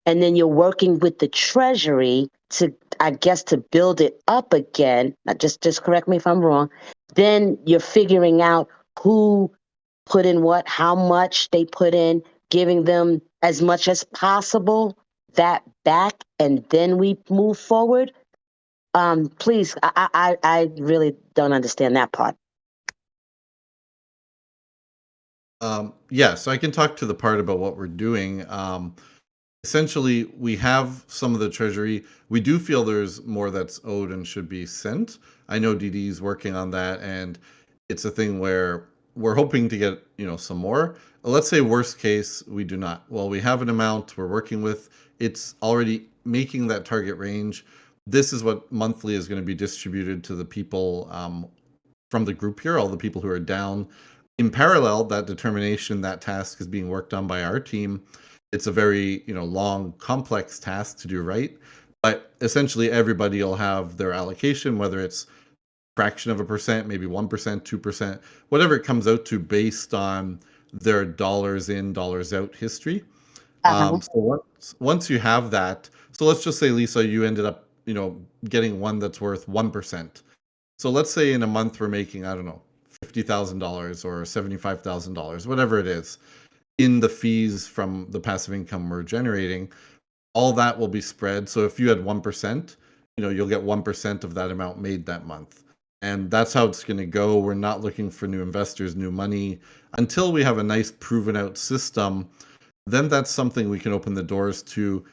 and then you're working with the treasury to, I guess, to build it up again. Just correct me if I'm wrong. Then you're figuring out who put in what, how much they put in, giving them as much as possible that back, and then we move forward. Please, I really don't understand that part. Yeah, so I can talk to the part about what we're doing. Essentially, we have some of the treasury. We do feel there's more that's owed and should be sent. I know DD is working on that, and it's a thing where we're hoping to get some more. Let's say worst case we do not. Well, we have an amount we're working with. It's already making that target range. This is what monthly is going to be distributed to the people from the group here, all the people who are down. In parallel, that determination, that task is being worked on by our team. It's a very long, complex task to do right, but essentially everybody will have their allocation, whether it's fraction of a percent, maybe 1%, 2%, whatever it comes out to based on their dollars in, dollars out history. So once you have that, so let's just say, Lisa, you ended up getting one that's worth 1%. So let's say in a month we're making, I don't know, $50,000 or $75,000, whatever it is, in the fees from the passive income we're generating. All that will be spread. So if you had 1%, you'll get 1% of that amount made that month. And that's how it's going to go. We're not looking for new investors, new money until we have a nice proven out system. Then that's something we can open the doors to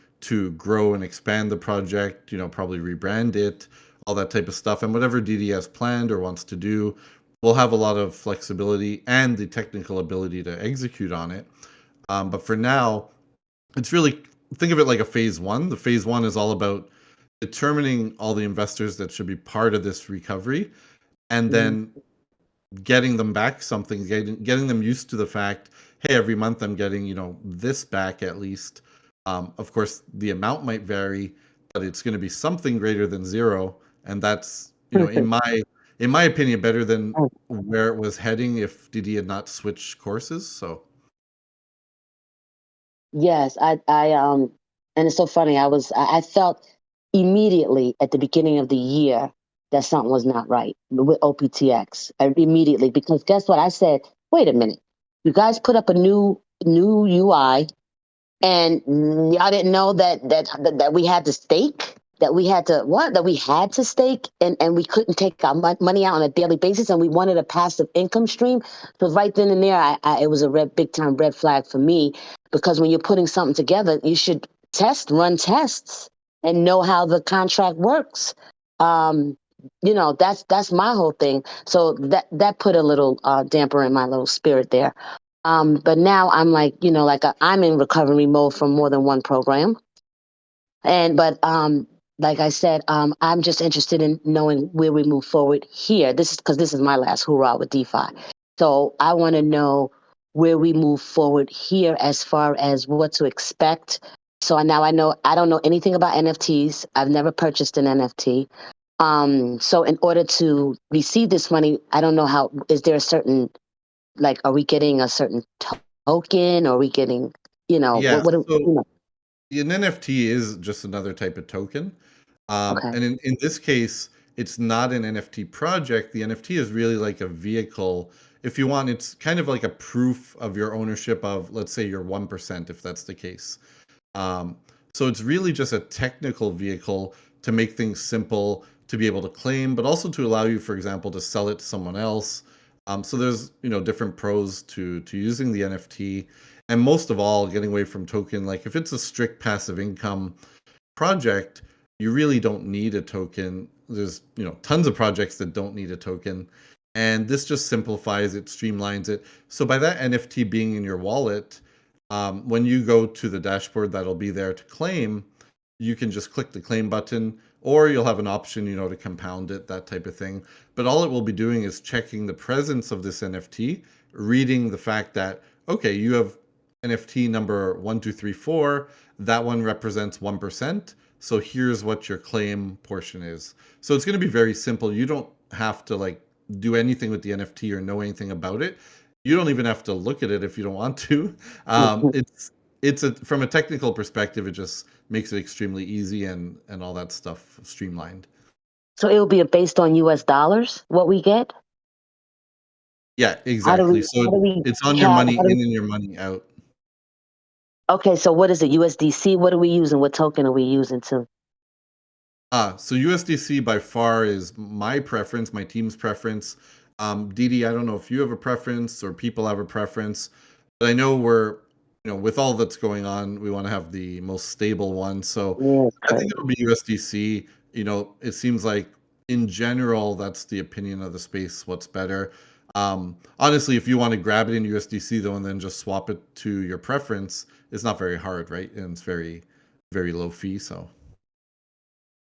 grow and expand the project, probably rebrand it, all that type of stuff. And whatever DD has planned or wants to do, we'll have a lot of flexibility and the technical ability to execute on it. But for now, it's really, think of it like a phase one. The phase one is all about determining all the investors that should be part of this recovery, and then getting them back something, getting them used to the fact, hey, every month I'm getting, this back at least. Of course, the amount might vary, but it's going to be something greater than zero, and that's, in my opinion, better than where it was heading if DD had not switched courses. So Yes, and it's so funny. I felt immediately at the beginning of the year that something was not right with OPTX. Immediately, because guess what? I said, wait a minute, you guys put up a new UI, and y'all didn't know that we had to stake, that we had to what? That we had to stake, and we couldn't take our money out on a daily basis, and we wanted a passive income stream. So right then and there, it was a big time red flag for me, because when you're putting something together, you should run tests, and know how the contract works. That's my whole thing. So that put a little damper in my little spirit there. But now I'm like, I'm in recovery mode from more than one program. But like I said, I'm just interested in knowing where we move forward here. This is my last hurrah with DeFi. So I want to know where we move forward here as far as what to expect. So now I don't know anything about NFTs. I've never purchased an NFT. So in order to receive this money, I don't know is there a certain, like, are we getting a certain token? Or are we getting, yeah, what so an NFT is just another type of token. okay. And in this case, it's not an NFT project. The NFT is really like a vehicle. If you want, it's kind of like a proof of your ownership of, let's say, your 1%, if that's the case. Um, so it's really just a technical vehicle to make things simple, to be able to claim, but also to allow you, for example, to sell it to someone else. So there's different pros to using the NFT, and most of all, getting away from token. Like if it's a strict passive income project, you really don't need a token. There's tons of projects that don't need a token, and this just simplifies it, streamlines it. So by that NFT being in your wallet, when you go to the dashboard that'll be there to claim, you can just click the claim button, or you'll have an option, to compound it, that type of thing. But all it will be doing is checking the presence of this NFT, reading the fact that, okay, you have NFT number 1234, that one represents 1%. So here's what your claim portion is. So it's going to be very simple. You don't have to do anything with the NFT or know anything about it. You don't even have to look at it if you don't want to. From a technical perspective, it just makes it extremely easy and all that stuff streamlined. So it will be based on US dollars, what we get? Yeah, exactly. So it's on your money in and your money out. Okay, so what is it? USDC? What are we using? What token are we using to? So USDC by far is my preference, my team's preference. Didi, I don't know if you have a preference or people have a preference, but I know with all that's going on, we want to have the most stable one. So I think it'll be USDC. It seems like in general, that's the opinion of the space, what's better. Honestly, if you want to grab it in USDC though, and then just swap it to your preference, it's not very hard, right? And it's very, very low fee. So.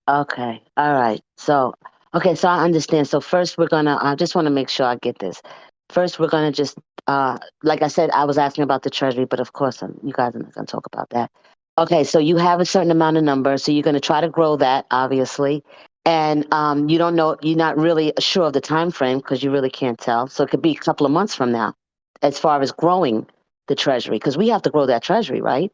Okay. All right. So I understand. So first I just want to make sure I get this. First, we're gonna just, like I said, I was asking about the treasury, but of course, you guys are not gonna talk about that. Okay. So you have a certain amount of numbers. So you're gonna try to grow that, obviously. And you don't know, you're not really sure of the time frame because you really can't tell. So it could be a couple of months from now, as far as growing the treasury, because we have to grow that treasury, right?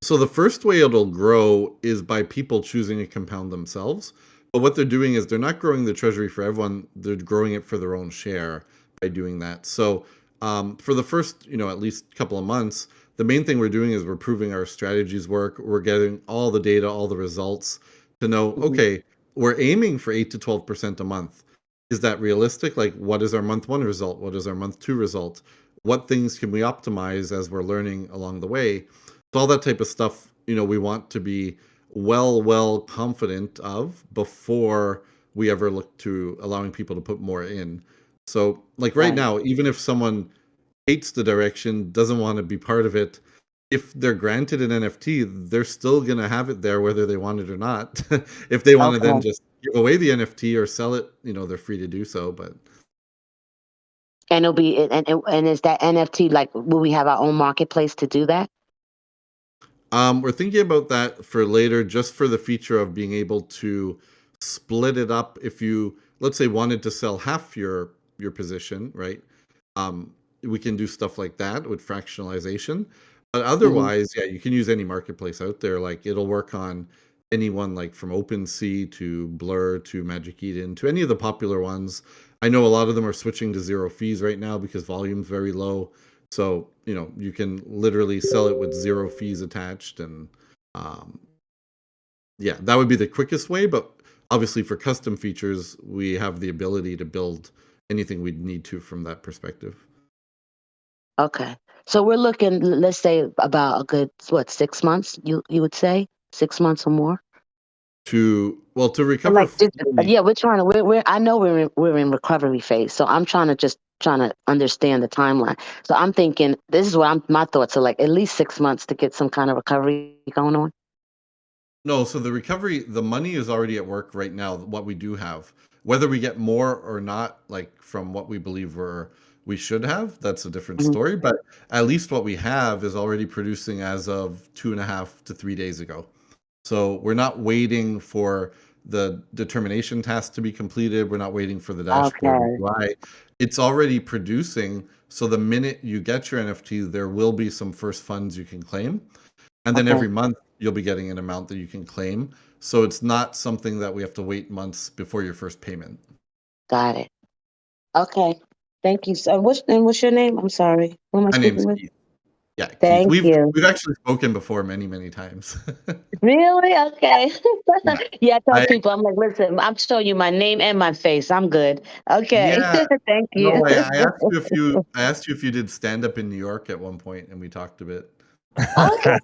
So the first way it'll grow is by people choosing to compound themselves. But what they're doing is they're not growing the treasury for everyone; they're growing it for their own share by doing that. So for the first, at least couple of months, the main thing we're doing is we're proving our strategies work. We're getting all the data, all the results to know. Okay, we're aiming for 8 to 12% a month. Is that realistic? Like, what is our month one result? What is our month two result? What things can we optimize as we're learning along the way? So all that type of stuff, we want to be well confident of before we ever look to allowing people to put more in. So like right now, even if someone hates the direction, doesn't want to be part of it, if they're granted an NFT, they're still going to have it there whether they want it or not. If they want to then Okay. just give away the NFT or sell it, they're free to do so. But And it'll be and is that NFT like will we have our own marketplace to do that? we're thinking about that for later, just for the feature of being able to split it up. If you, let's say, wanted to sell half your position, right? Um, we can do stuff like that with fractionalization. But Hmm. otherwise, yeah, you can use any marketplace out there. Like it'll work on anyone, like from OpenSea to Blur to Magic Eden to any of the popular ones. I know a lot of them are switching to zero fees right now because volume's very low. So, you can literally sell it with zero fees attached. And um, yeah, that would be the quickest way. But obviously, for custom features, we have the ability to build anything we'd need to from that perspective. Okay. So we're looking, let's say about a good, what, 6 months, you would say? 6 months or more? To And recover like, fully. yeah, we're trying to, I know we're in recovery phase. So I'm trying to understand the timeline. So I'm thinking, this is what my thoughts are like, at least 6 months to get some kind of recovery going on. No, so the recovery, the money is already at work right now, what we do have. Whether we get more or not, like from what we believe we should have, that's a different Mhm. story. But at least what we have is already producing as of 2.5 to 3 days ago. So we're not waiting for the determination task to be completed. We're not waiting for the dashboard Okay. UI. It's already producing. So the minute you get your NFT, there will be some first funds you can claim. And then Okay. every month you'll be getting an amount that you can claim. So it's not something that we have to wait months before your first payment. Got it. Okay. Thank you. So what's your name? I'm sorry. Who am I My name's speaking with? Keith. Yeah, Keith. Thank you. We've actually spoken before many, many times. Really? Okay. Yeah. Yeah, I tell I people, I'm like, listen, I'm showing you my name and my face. I'm good. Okay. yeah, Thank no, you. I asked you if you did stand up in New York at one point and we talked a bit. Okay.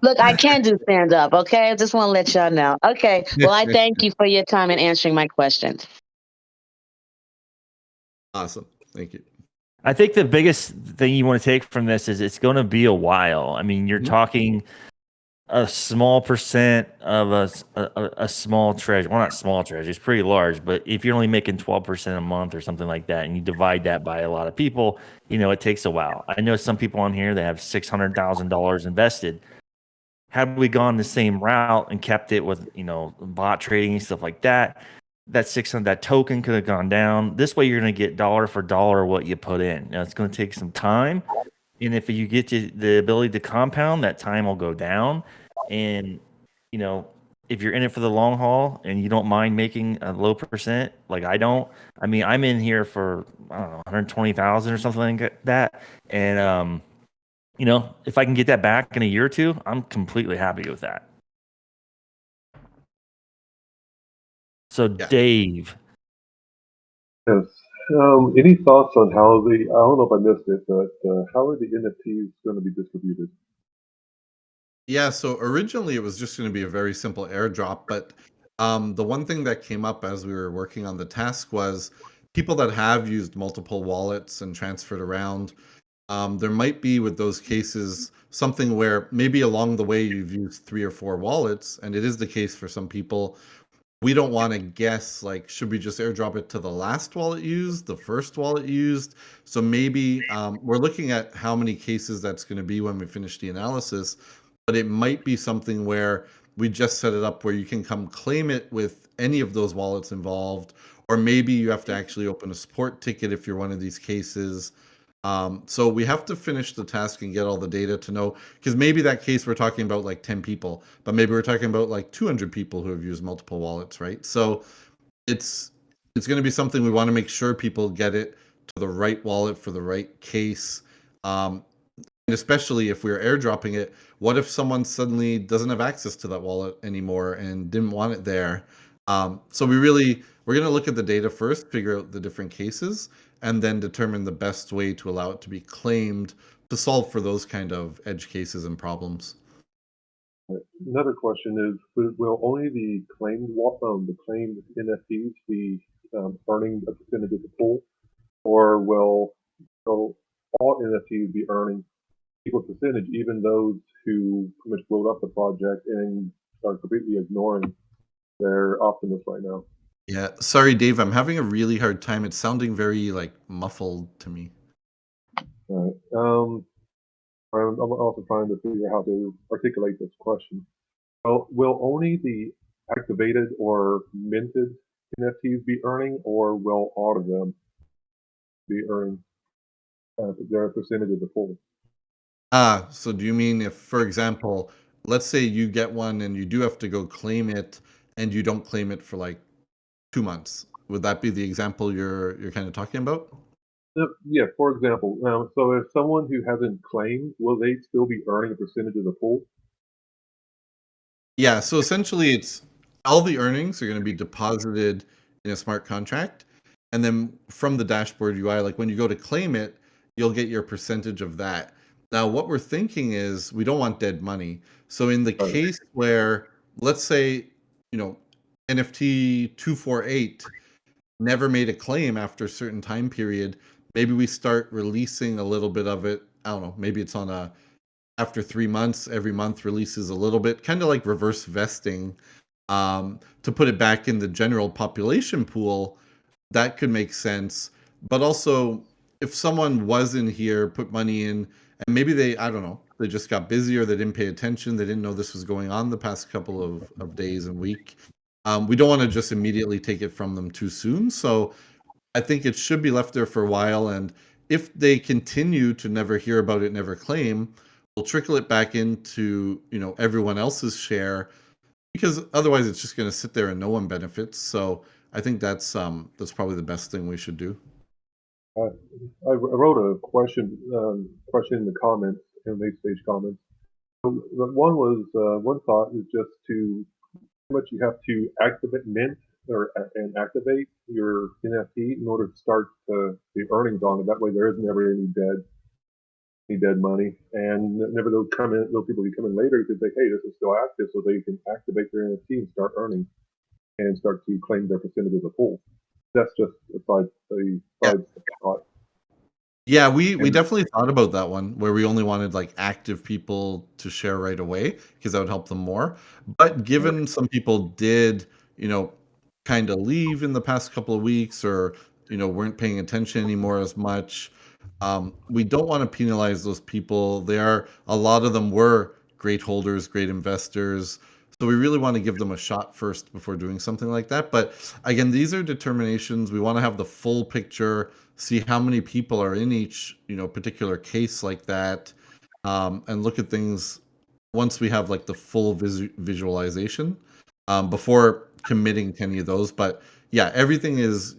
Look, I can do stand up. Okay. I just want to let y'all know. Okay. Well, I thank you for your time and answering my questions. Awesome. Thank you. I think the biggest thing you want to take from this is it's going to be a while. I mean, you're Mhm. talking a small percent of a small treasure. Well, not small treasure, it's pretty large, but if you're only making 12% a month or something like that, and you divide that by a lot of people, it takes a while. I know some people on here that have $600,000 invested. Had we gone the same route and kept it with, bot trading and stuff like that, that token could have gone down. This way, you're going to get dollar for dollar what you put in. Now, it's going to take some time, and if you get to the ability to compound, that time will go down. And, you know, if you're in it for the long haul and you don't mind making a low percent, like I don't, I mean, I'm in here for, I don't know, 120,000 or something like that. And, if I can get that back in a year or two, I'm completely happy with that. So, Yeah. Dave, Yes. Any thoughts on how I don't know if I missed it, but how are the NFTs going to be distributed? Yeah, so originally it was just going to be a very simple airdrop, but the one thing that came up as we were working on the task was people that have used multiple wallets and transferred around. There might be with those cases something where maybe along the way you've used 3 or 4 wallets, and it is the case for some people. We don't want to guess, like, should we just airdrop it to the last wallet used, the first wallet used? So maybe we're looking at how many cases that's going to be when we finish the analysis, but it might be something where we just set it up where you can come claim it with any of those wallets involved, or maybe you have to actually open a support ticket if you're one of these cases. So we have to finish the task and get all the data to know, because maybe that case we're talking about like 10 people, but maybe we're talking about like 200 people who have used multiple wallets, right? So it's it's going to be something we want to make sure people get it to the right wallet for the right case. And especially if we're airdropping it, what if someone suddenly doesn't have access to that wallet anymore and didn't want it there? So we're going to look at the data first, figure out the different cases, and then determine the best way to allow it to be claimed to solve for those kind of edge cases and problems. Another question is: will only the claimed NFTs be earning a percentage of the pool, or will all NFTs be earning equal percentage, even those who pretty much blowed up the project and are completely ignoring their Optimus right now. Yeah, sorry, Dave. I'm having a really hard time. It's sounding very like muffled to me. Right. I'm also trying to figure out how to articulate this question. Well, will only the activated or minted NFTs be earning, or will all of them be earning their percentage of the pool? So do you mean if, for example, let's say you get one and you do have to go claim it and you don't claim it for like 2 months? Would that be the example you're kind of talking about? Yeah, for example, so if someone who hasn't claimed, will they still be earning a percentage of the pool? Yeah, so essentially it's all the earnings are going to be deposited in a smart contract. And then from the dashboard UI, like when you go to claim it, you'll get your percentage of that. Now, what we're thinking is we don't want dead money. So in the Right. case where, let's say, NFT 248 never made a claim after a certain time period, maybe we start releasing a little bit of it. I don't know, maybe it's on a after 3 months, every month releases a little bit, kind of like reverse vesting, to put it back in the general population pool. That could make sense. But also, if someone was in here, put money in, and maybe I don't know, they just got busy or they didn't pay attention, they didn't know this was going on the past couple of days and week. We don't want to just immediately take it from them too soon. So I think it should be left there for a while. And if they continue to never hear about it, never claim, we'll trickle it back into, everyone else's share, because otherwise it's just going to sit there and no one benefits. So I think that's probably the best thing we should do. I wrote a question in the comments, in the late stage comments. So one thought is just to how much you have to activate mint and activate your NFT in order to start the earnings on it. That way, there isn't ever any dead money, and never those people who come in later can say, "Hey, this is still active," so they can activate their NFT and start earning and start to claim their percentage of the pool. That's just a side thought. Yeah, we And definitely thought about that one where we only wanted like active people to share right away because that would help them more. But given some people did, kind of leave in the past couple of weeks or, weren't paying attention anymore as much, we don't want to penalize those people. A lot of them were great holders, great investors. So we really want to give them a shot first before doing something like that. But again, these are determinations. We want to have the full picture, see how many people are in each, particular case like that, and look at things once we have like the full visualization, before committing to any of those. But yeah, everything is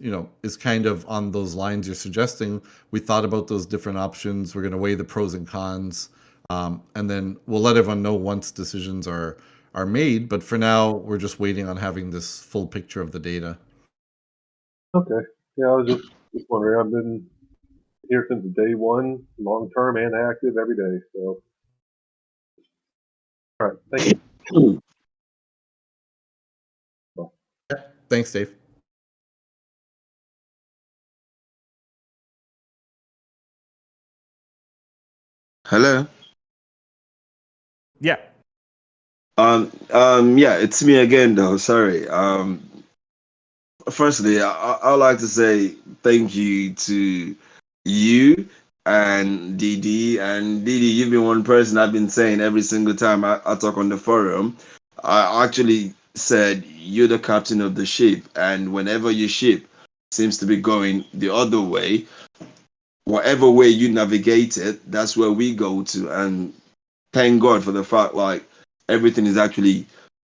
kind of on those lines you're suggesting. We thought about those different options. We're going to weigh the pros and cons, and then we'll let everyone know once decisions are made. But for now, we're just waiting on having this full picture of the data. okay, yeah, I was just wondering. I've been here since day one, long term and active every day. So, all right, thank you. Thanks, Dave. Hello. Yeah. Yeah, it's me again though. Sorry. Firstly, I'd like to say thank you to you and Didi. And Didi, you've been one person I've been saying every single time I talk on the forum. I actually said you're the captain of the ship, and whenever your ship seems to be going the other way, whatever way you navigate it, that's where we go to. And thank God for the fact like everything is actually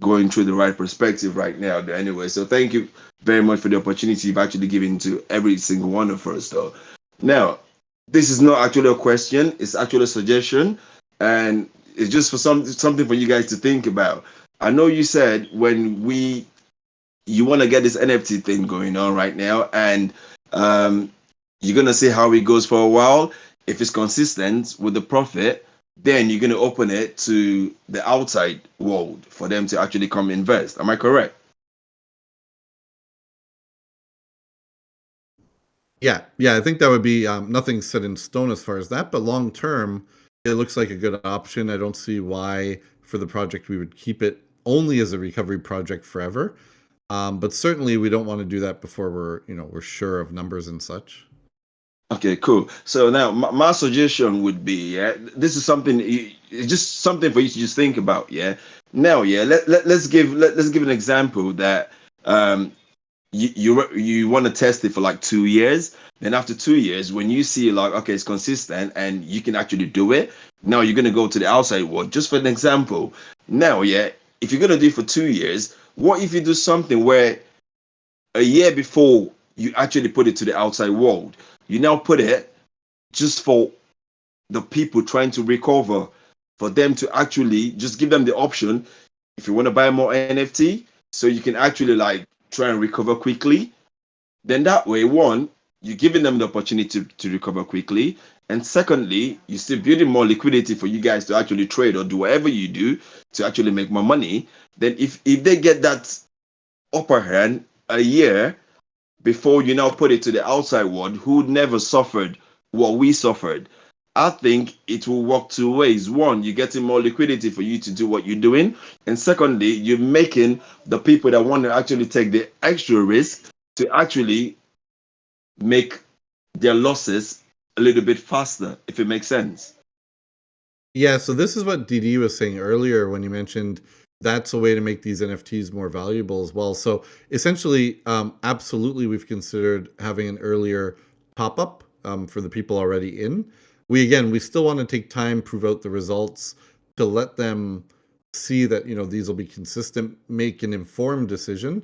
going through the right perspective right now. Anyway, so thank you very much for the opportunity you've actually given to every single one of us. Though, now this is not actually a question; it's actually a suggestion, and it's just for something for you guys to think about. I know you said you want to get this NFT thing going on right now, and um, you're gonna see how it goes for a while. If it's consistent with the profit, then you're gonna open it to the outside world for them to actually come invest. Am I correct? Yeah, I think that would be nothing set in stone as far as that, but long term, it looks like a good option. I don't see why for the project we would keep it only as a recovery project forever. But certainly we don't want to do that before we're sure of numbers and such. Okay, cool. So now my suggestion would be, yeah, this is something, it's just something for you to just think about, yeah. Now, yeah, let's give an example that um you want to test it for like 2 years. Then after 2 years, when you see like, okay, it's consistent and you can actually do it, now you're gonna go to the outside world. Just for an example, now, yeah, if you're gonna do it for 2 years, what if you do something where a year before you actually put it to the outside world, you now put it just for the people trying to recover, for them to actually just give them the option if you want to buy more NFT, so you can actually like try and recover quickly. Then that way, one, you're giving them the opportunity to recover quickly. And secondly, you're still building more liquidity for you guys to actually trade or do whatever you do to actually make more money. Then if they get that upper hand a year before you now put it to the outside world, who never suffered what we suffered, I think it will work two ways. One, you're getting more liquidity for you to do what you're doing. And secondly, you're making the people that want to actually take the extra risk to actually make their losses a little bit faster, if it makes sense. Yeah, so this is what DD was saying earlier when you mentioned that's a way to make these NFTs more valuable as well. So essentially, absolutely, we've considered having an earlier pop up for the people already in. We still want to take time, prove out the results to let them see that these will be consistent, make an informed decision.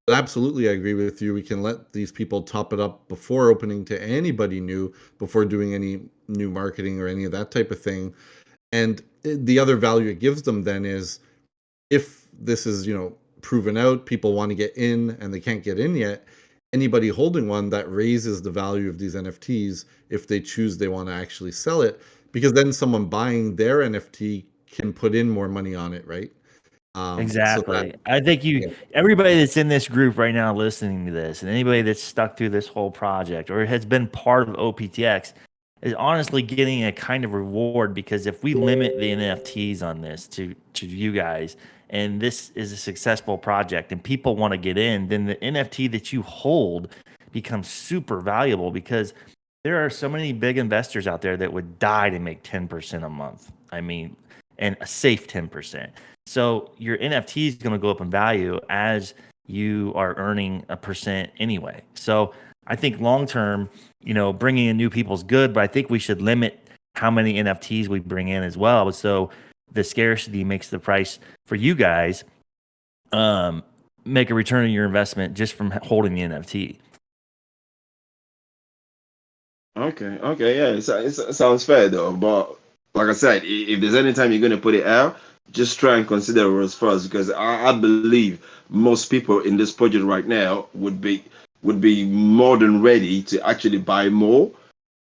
But absolutely, I agree with you. We can let these people top it up before opening to anybody new, before doing any new marketing or any of that type of thing. And the other value it gives them then is if this is, proven out, people want to get in and they can't get in yet, anybody holding one, that raises the value of these NFTs if they choose they want to actually sell it, because then someone buying their NFT can put in more money on it, right? Exactly. I think yeah. everybody that's in this group right now listening to this, and anybody that's stuck through this whole project or has been part of OPTX is honestly getting a kind of reward, because if we limit the NFTs on this to you guys, and this is a successful project and people want to get in, then the NFT that you hold becomes super valuable, because there are so many big investors out there that would die to make 10% a month. I mean, and a safe 10%. So your NFT is going to go up in value as you are earning a percent anyway. So I think long term, bringing in new people is good, but I think we should limit how many NFTs we bring in as well. So the scarcity makes the price for you guys make a return on your investment just from holding the NFT. Okay, yeah, it sounds fair though. But like I said, if there's any time you're going to put it out, just try and consider us first, because I believe most people in this project right now would be more than ready to actually buy more,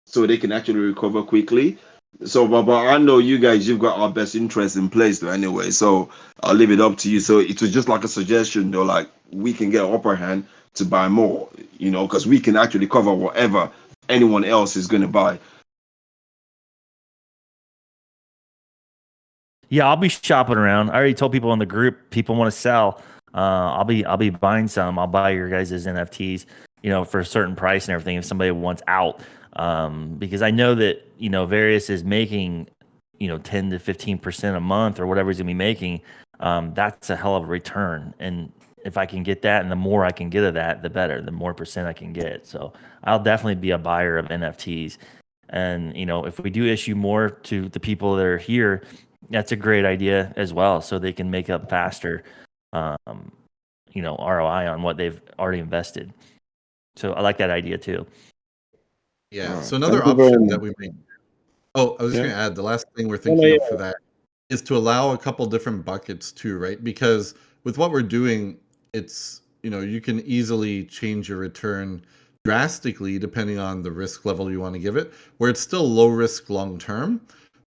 so they can actually recover quickly. So, but I know you guys, you've got our best interest in place though anyway. So I'll leave it up to you. So it was just like a suggestion though, like we can get an upper hand to buy more, because we can actually cover whatever anyone else is going to buy. Yeah, I'll be shopping around. I already told people in the group, people want to sell. I'll be buying some. I'll buy your guys' NFTs, for a certain price and everything if somebody wants out. Because I know that, Various is making, 10 to 15% a month or whatever he's gonna be making. That's a hell of a return. And if I can get that, and the more I can get of that, the better, the more percent I can get. So I'll definitely be a buyer of NFTs. And, if we do issue more to the people that are here, that's a great idea as well. So they can make up faster, ROI on what they've already invested. So I like that idea too. Yeah. So another Thank you very option that much. we make. Oh, I was just Yeah. going to add the last thing we're No, no, thinking of yeah. for that is to allow a couple different buckets too, right? Because with what we're doing, it's, you can easily change your return drastically depending on the risk level you want to give it, where it's still low risk long term,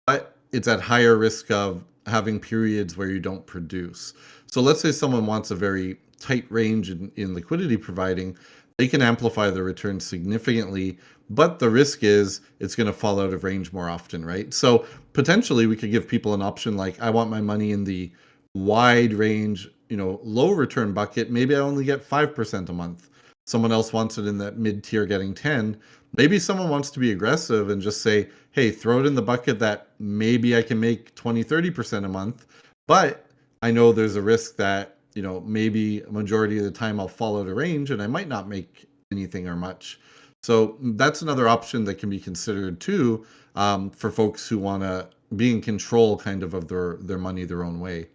but it's at higher risk of having periods where you don't produce. So let's say someone wants a very tight range in liquidity providing, they can amplify the return significantly, but the risk is it's going to fall out of range more often, right? So potentially we could give people an option like, I want my money in the wide range, low return bucket. Maybe I only get 5% a month. Someone else wants it in that mid tier getting 10. Maybe someone wants to be aggressive and just say, hey, throw it in the bucket that maybe I can make 20, 30% a month, but I know there's a risk that, maybe a majority of the time I'll fall out of range and I might not make anything or much. So that's another option that can be considered too, for folks who want to be in control kind of their money their own way.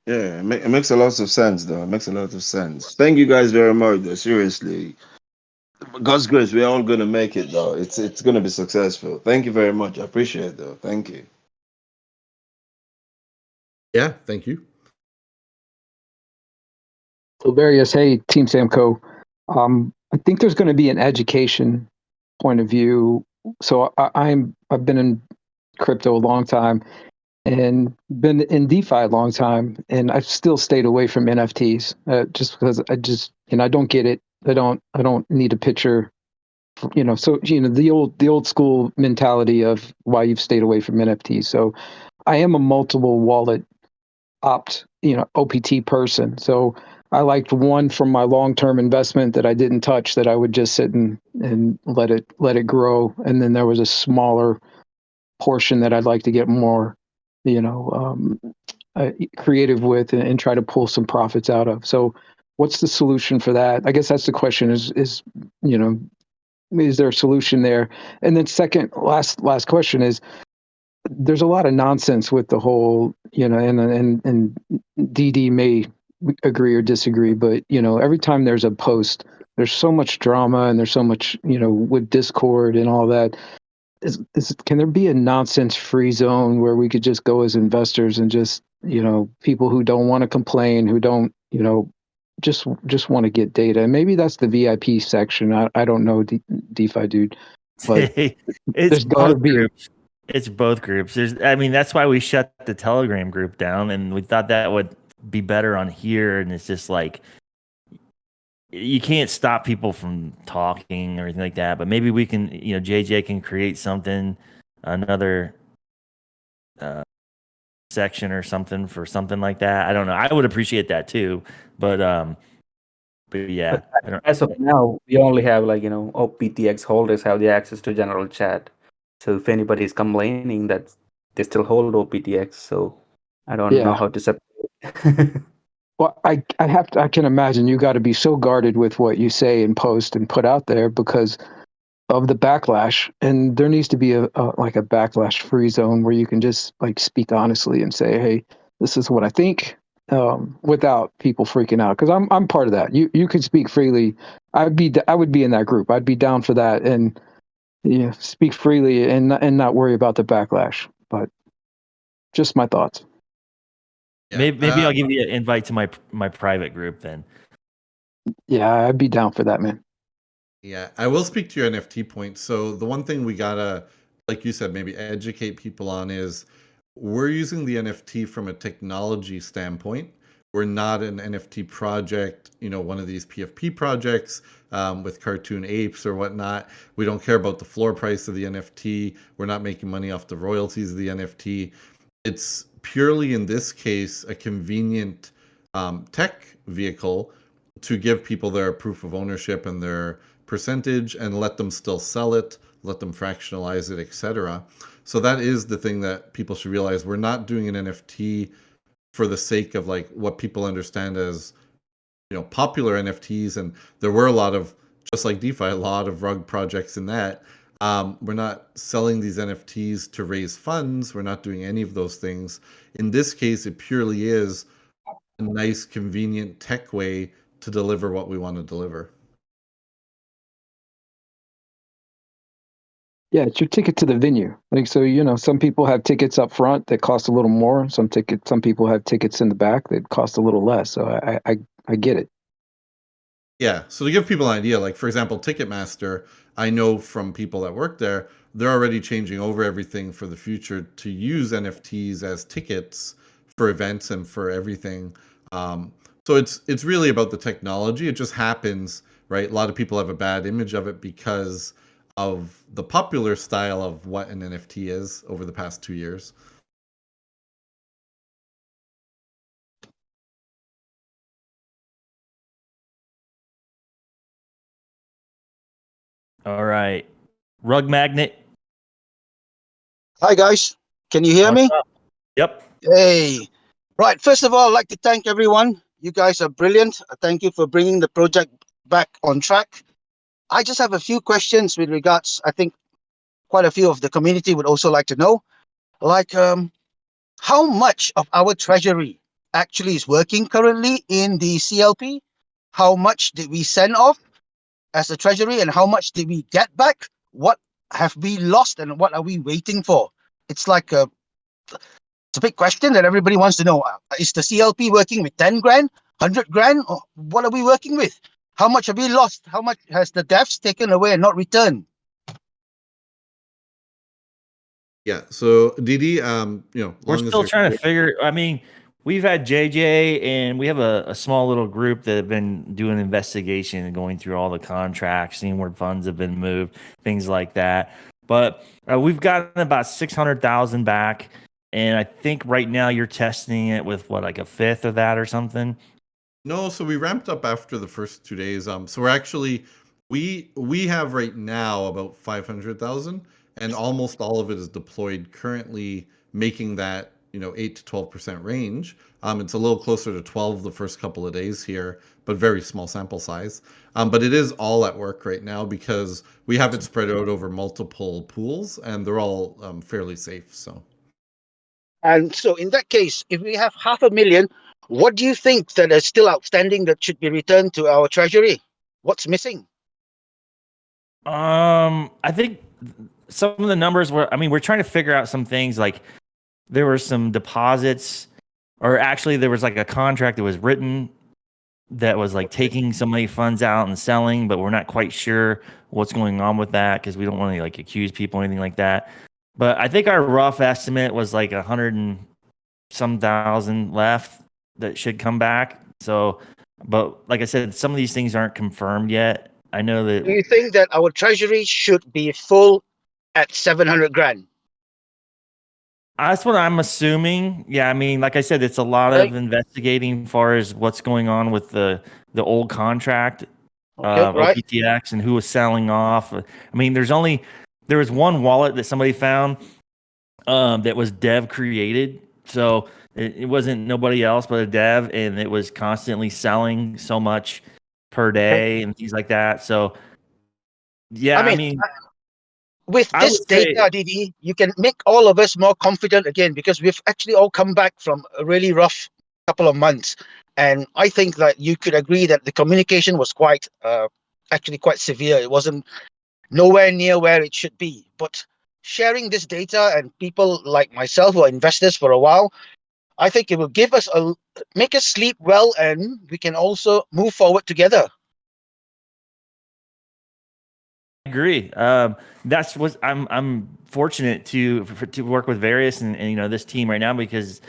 Yeah, it makes a lot of sense, though. It makes a lot of sense. Thank you guys very much, though. Seriously, God's grace, we're all gonna make it, though. It's gonna be successful. Thank you very much. I appreciate it, though. Thank you. Yeah, thank you. So various, hey, Team Samco. I think there's going to be an education point of view. So I've been in crypto a long time and been in DeFi a long time, and I've still stayed away from NFTs just because I don't get it. I don't need a picture. So the old school mentality of why you've stayed away from NFTs. So I am a multiple wallet OPT person. So I liked one from my long-term investment that I didn't touch, that I would just sit and let it grow. And then there was a smaller portion that I'd like to get more, creative with and try to pull some profits out of. So what's the solution for that? I guess that's the question is there a solution there? And then last question is, there's a lot of nonsense with the whole, and DD may agree or disagree, but every time there's a post, there's so much drama and there's so much, with Discord and all that. Can there be a nonsense-free zone where we could just go as investors and just, people who don't want to complain, who don't, just want to get data? And maybe that's the VIP section. I don't know, DeFi dude, but it's there's gotta both be. groups. It's both groups. That's why we shut the Telegram group down, and we thought that would be better on here. And it's just like, you can't stop people from talking or anything like that. But maybe we can, JJ can create something, another section or something for something like that. I don't know. I would appreciate that too. But yeah, I don't. As of now, we only have OPTX holders have the access to general chat. So if anybody is complaining that they still hold OPTX, so I don't know how to separate. Well, I can imagine you got to be so guarded with what you say and post and put out there because of the backlash. And there needs to be a backlash free zone where you can just speak honestly and say, hey, this is what I think, without people freaking out. Because I'm part of that. You could speak freely. I would be in that group. I'd be down for that and speak freely and not worry about the backlash. But just my thoughts. Yeah. Maybe I'll give you an invite to my private group then. Yeah, I'd be down for that, man. Yeah, I will speak to your NFT point. So the one thing we gotta, like you said, maybe educate people on is we're using the NFT from a technology standpoint. We're not an NFT project, one of these PFP projects with cartoon apes or whatnot. We don't care about the floor price of the NFT. We're not making money off the royalties of the NFT. It's purely, in this case, a convenient tech vehicle to give people their proof of ownership and their percentage and let them still sell it, let them fractionalize it, etc. So that is the thing that people should realize. We're not doing an NFT for the sake of what people understand as popular NFTs, and there were a lot of, just like DeFi, a lot of rug projects in that. We're not selling these NFTs to raise funds. We're not doing any of those things. In this case, it purely is a nice, convenient tech way to deliver what we want to deliver. Yeah, it's your ticket to the venue. Some people have tickets up front that cost a little more. Some people have tickets in the back that cost a little less. So I get it. Yeah. So to give people an idea, for example, Ticketmaster, I know from people that work there, they're already changing over everything for the future to use NFTs as tickets for events and for everything. So it's really about the technology. It just happens, right? A lot of people have a bad image of it because of the popular style of what an NFT is over the past 2 years. All right. Rug Magnet. Hi guys, can you hear What's me? up? Yep. Hey, right. First of all, I'd like to thank everyone. You guys are brilliant. Thank you for bringing the project back on track. I just have a few questions with regards. I think quite a few of the community would also like to know, like, how much of our treasury actually is working currently in the CLP? How much did we send off as a treasury, and how much did we get back? What have we lost, and what are we waiting for? It's like it's a big question that everybody wants to know. Is the CLP working with 10 grand, 100 grand? Or what are we working with? How much have we lost? How much has the devs taken away and not returned? Yeah. So DD, We're long as still you're trying to figure. I mean, we've had JJ and we have a small little group that have been doing investigation and going through all the contracts, seeing where funds have been moved, things like that. But we've gotten about 600,000 back, and I think right now you're testing it with what, like a fifth of that or something. No, so we ramped up after the first 2 days. So we're actually we have right now about 500,000, and almost all of it is deployed currently, making that 8 to 12% range. It's a little closer to 12 the first couple of days here, but very small sample size. But it is all at work right now because we have it spread out over multiple pools, and they're all fairly safe. So. And so in that case, if we have 500,000, what do you think that is still outstanding that should be returned to our treasury? What's missing? I think some of the numbers were. I mean, we're trying to figure out some things. Like there were some deposits, or actually there was like a contract that was written that was like taking so many funds out and selling, but we're not quite sure what's going on with that because we don't want to like accuse people or anything like that. But I think our rough estimate was like 100 and some thousand left that should come back. So, but like I said, some of these things aren't confirmed yet. I know Do that you think that our treasury should be full at 700 grand? that's what I'm assuming. Yeah, I mean, like I said, it's a lot Right. of investigating as far as what's going on with the old contract, Okay, right. OPTX, and who was selling off. I mean, there was one wallet that somebody found that was dev created, so it wasn't nobody else but a dev, and it was constantly selling so much per day and things like that. So, yeah, I mean, with I this would say data, DD, you can make all of us more confident again because we've actually all come back from a really rough couple of months. And I think that you could agree that the communication was quite, actually quite severe. It wasn't nowhere near where it should be. But sharing this data and people like myself who are investors for a while, I think it will give us make us sleep well, and we can also move forward together. agree. That's what I'm fortunate to work with Various and this team right now because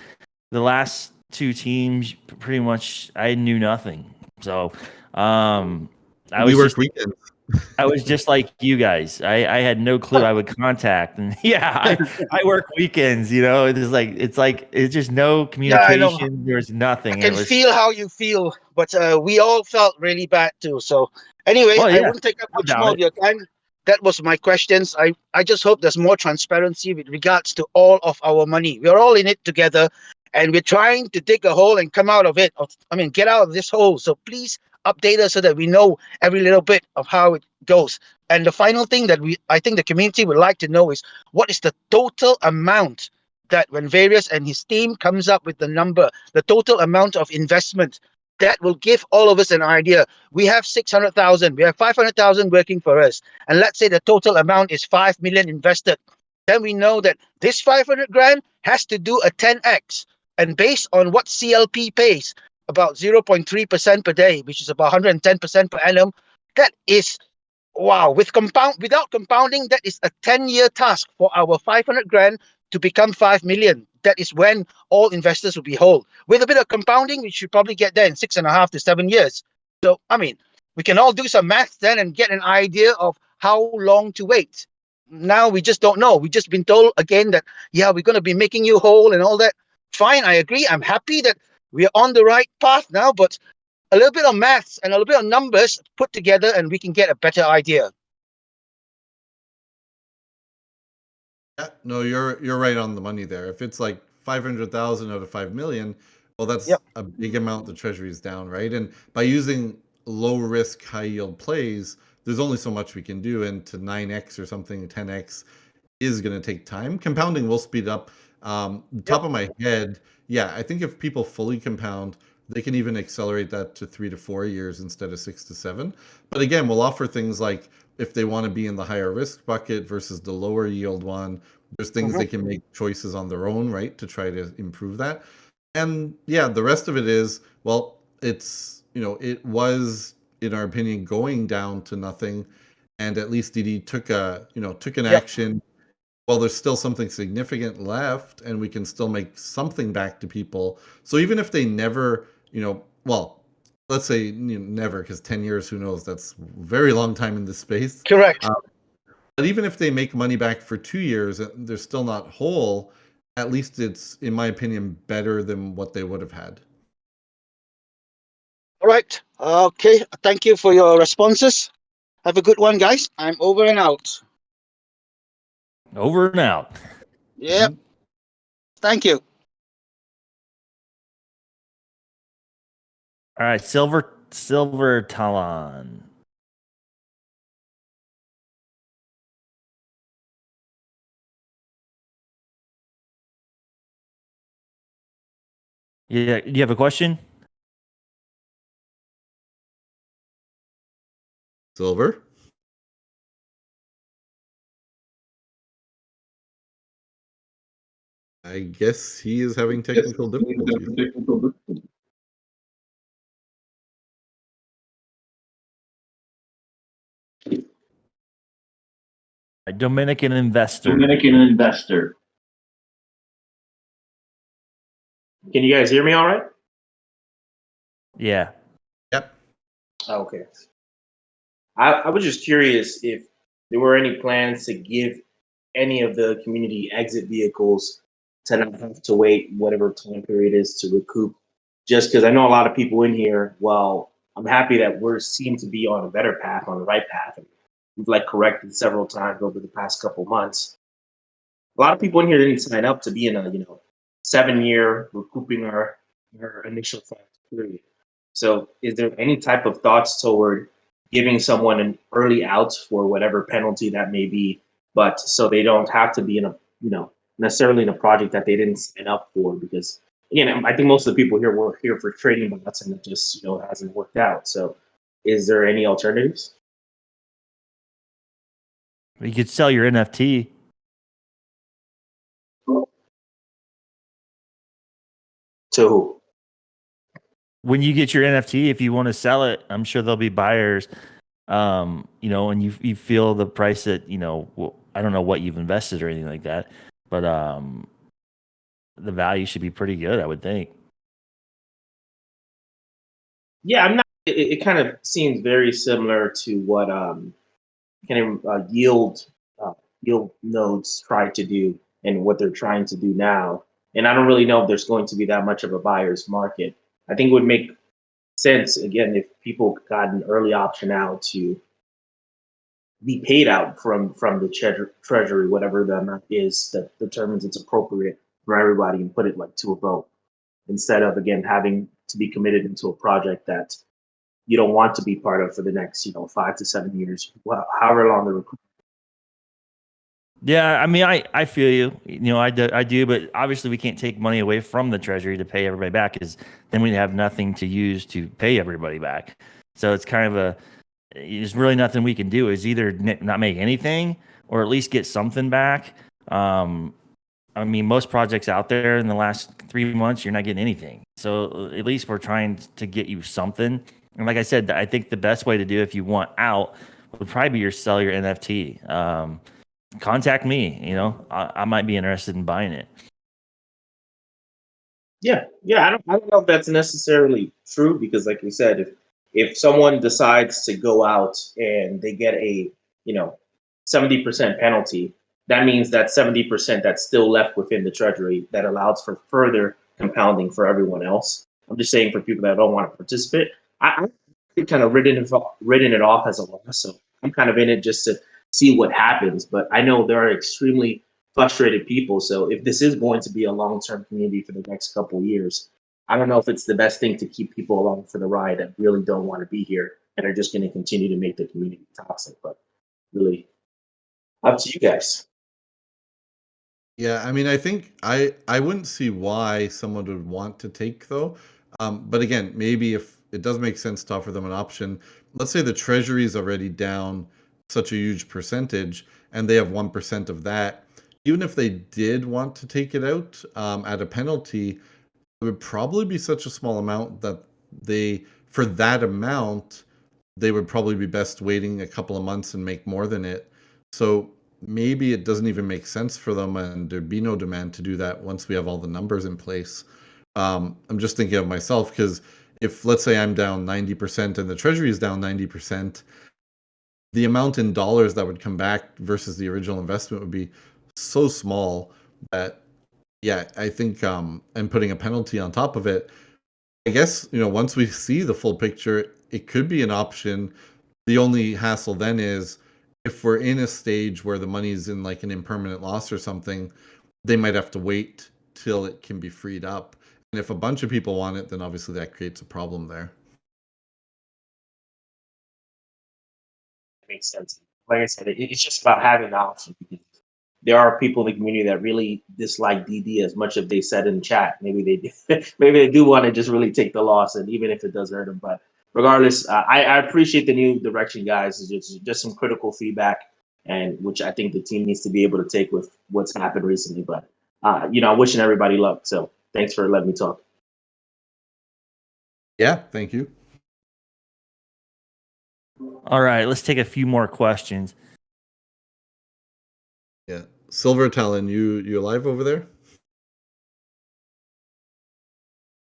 the last two teams pretty much I knew nothing. So I We was work just weekends. I was just like you guys. I had no clue I would contact, and yeah, I work weekends. It's just no Yeah, I know. communication. There was nothing. I It can was feel how you feel, but we all felt really bad too. So anyway, well, I yeah, wouldn't take up no much doubt more of it. your time. That was my questions. I just hope there's more transparency with regards to all of our money. We're all in it together, and we're trying to dig a hole and come out of it. I mean, get out of this hole. So please update us so that we know every little bit of how it goes. And the final thing that I think the community would like to know is what is the total amount that when Various and his team comes up with the number, the total amount of investment, that will give all of us an idea. We have 600,000, we have 500,000 working for us, and let's say the total amount is 5 million invested. Then we know that this 500 grand has to do a 10x, and based on what CLP pays, about 0.3% per day, which is about 110% per annum, that is wow. Without compounding, that is a 10-year task for our 500 grand to become 5 million. that is when all investors will be whole. With a bit of compounding, we should probably get there in 6.5 to 7 years. So, I mean, we can all do some math then and get an idea of how long to wait. Now we just don't know. We've just been told again that, yeah, we're going to be making you whole and all that. Fine, I agree. I'm happy that we are on the right path now, but a little bit of maths and a little bit of numbers put together and we can get a better idea. Yeah, no, you're right on the money there. If it's like 500,000 out of 5 million, well, that's Yep. a big amount the treasury is down, right? And by using low risk, high yield plays, there's only so much we can do. And to 9x or something, 10x is going to take time. Compounding will speed up. Top of my head, yeah, I think if people fully compound, they can even accelerate that to 3 to 4 years instead of 6 to 7. But again, we'll offer things like if they want to be in the higher risk bucket versus the lower yield one, there's things they can make choices on their own, right, to try to improve that. And yeah, the rest of it is, well, it's, it was, in our opinion, going down to nothing. And at least DD took an action. Well, there's still something significant left, and we can still make something back to people. So even if they never, well, let's say never, because 10 years, who knows? That's a very long time in this space. Correct. But even if they make money back for 2 years, they're still not whole. At least it's, in my opinion, better than what they would have had. All right. Okay. Thank you for your responses. Have a good one, guys. I'm over and out. Over and out. Yep. Thank you. All right, Silver Talon. Yeah, do you have a question? Silver? I guess he is having technical difficulties. A Dominican investor. Can you guys hear me all right? Yeah. Yep. Okay. I was just curious if there were any plans to give any of the community exit vehicles to not have to wait whatever time period is to recoup. Just because I know a lot of people in here, well, I'm happy that we're seem to be on a better path, on the right path. We've corrected several times over the past couple months. A lot of people in here didn't sign up to be in a 7-year recouping our initial funds period. So is there any type of thoughts toward giving someone an early out for whatever penalty that may be, but so they don't have to be in a necessarily in a project that they didn't sign up for? Because again, I think most of the people here were here for trading bots and it just hasn't worked out. So is there any alternatives? You could sell your NFT. To who? When you get your NFT, if you want to sell it, I'm sure there'll be buyers. And you feel the price that I don't know what you've invested or anything like that, but the value should be pretty good, I would think. Yeah, I'm not. It kind of seems very similar to what yield nodes try to do and what they're trying to do now. And I don't really know if there's going to be that much of a buyer's market. I think it would make sense, again, if people got an early option out to be paid out from the treasury, whatever the amount is that determines it's appropriate for everybody, and put it to a vote, instead of, again, having to be committed into a project that you don't want to be part of for the next 5 to 7 years, however long the recruitment. Yeah, I mean, I feel you. I do, but obviously we can't take money away from the treasury to pay everybody back, because then we'd have nothing to use to pay everybody back. So it's kind of there's really nothing we can do. Is either not make anything or at least get something back. I mean, most projects out there in the last 3 months, you're not getting anything. So at least we're trying to get you something. And like I said, I think the best way to do if you want out would probably be sell your NFT. Contact me. I might be interested in buying it. I don't know if that's necessarily true because, like we said, if someone decides to go out and they get a 70% penalty, that means that 70% that's still left within the treasury that allows for further compounding for everyone else. I'm just saying for people that don't want to participate, I've kind of written it off as a loss, so I'm kind of in it just to see what happens. But I know there are extremely frustrated people. So if this is going to be a long-term community for the next couple of years, I don't know if it's the best thing to keep people along for the ride that really don't want to be here and are just going to continue to make the community toxic. But really, up to you guys. Yeah, I mean, I think I wouldn't see why someone would want to take though. But again, maybe if it does make sense to offer them an option, let's say the treasury is already down such a huge percentage, and they have 1% of that. Even if they did want to take it out at a penalty, it would probably be such a small amount that for that amount, they would probably be best waiting a couple of months and make more than it. So maybe it doesn't even make sense for them and there'd be no demand to do that once we have all the numbers in place. I'm just thinking of myself because if let's say I'm down 90% and the treasury is down 90%, the amount in dollars that would come back versus the original investment would be so small that yeah, I think and putting a penalty on top of it, I guess, once we see the full picture, it could be an option. The only hassle then is if we're in a stage where the money's in like an impermanent loss or something, they might have to wait till it can be freed up. And if a bunch of people want it, then obviously that creates a problem there. Makes sense. Like I said, it's just about having the option because there are people in the community that really dislike DD as much as they said in the chat. Maybe they do, maybe they do want to just really take the loss, and even if it does hurt them. But regardless, I appreciate the new direction, guys. It's just some critical feedback, and which I think the team needs to be able to take with what's happened recently. But I'm wishing everybody luck. So thanks for letting me talk. Yeah, thank you. All right, let's take a few more questions. Yeah. Silver Talon, you alive over there?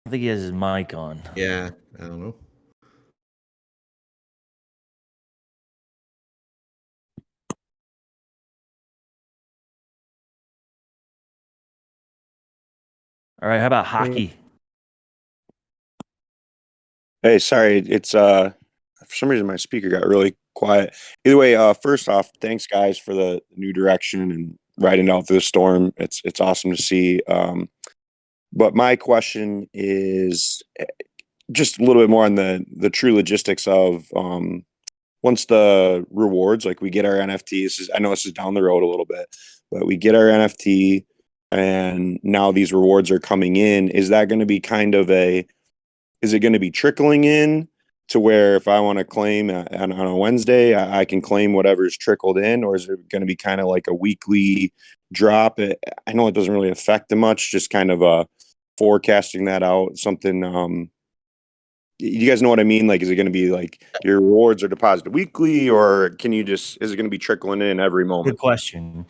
I think he has his mic on. Yeah, I don't know. All right, how about hockey? Hey, sorry, it's for some reason my speaker got really quiet. Either way, first off, thanks guys for the new direction and riding out through the storm. It's awesome to see. But my question is just a little bit more on the true logistics of once the rewards, like we get our NFTs. I know this is down the road a little bit, but we get our NFT and now these rewards are coming in. Is that going to be kind of is it going to be trickling in to where if I want to claim on a Wednesday, I can claim whatever's trickled in, or is it going to be kind of like a weekly drop? I know it doesn't really affect them much, just kind of forecasting that out. Something, you guys know what I mean? Like, is it going to be like your rewards are deposited weekly, or is it going to be trickling in every moment? Good question.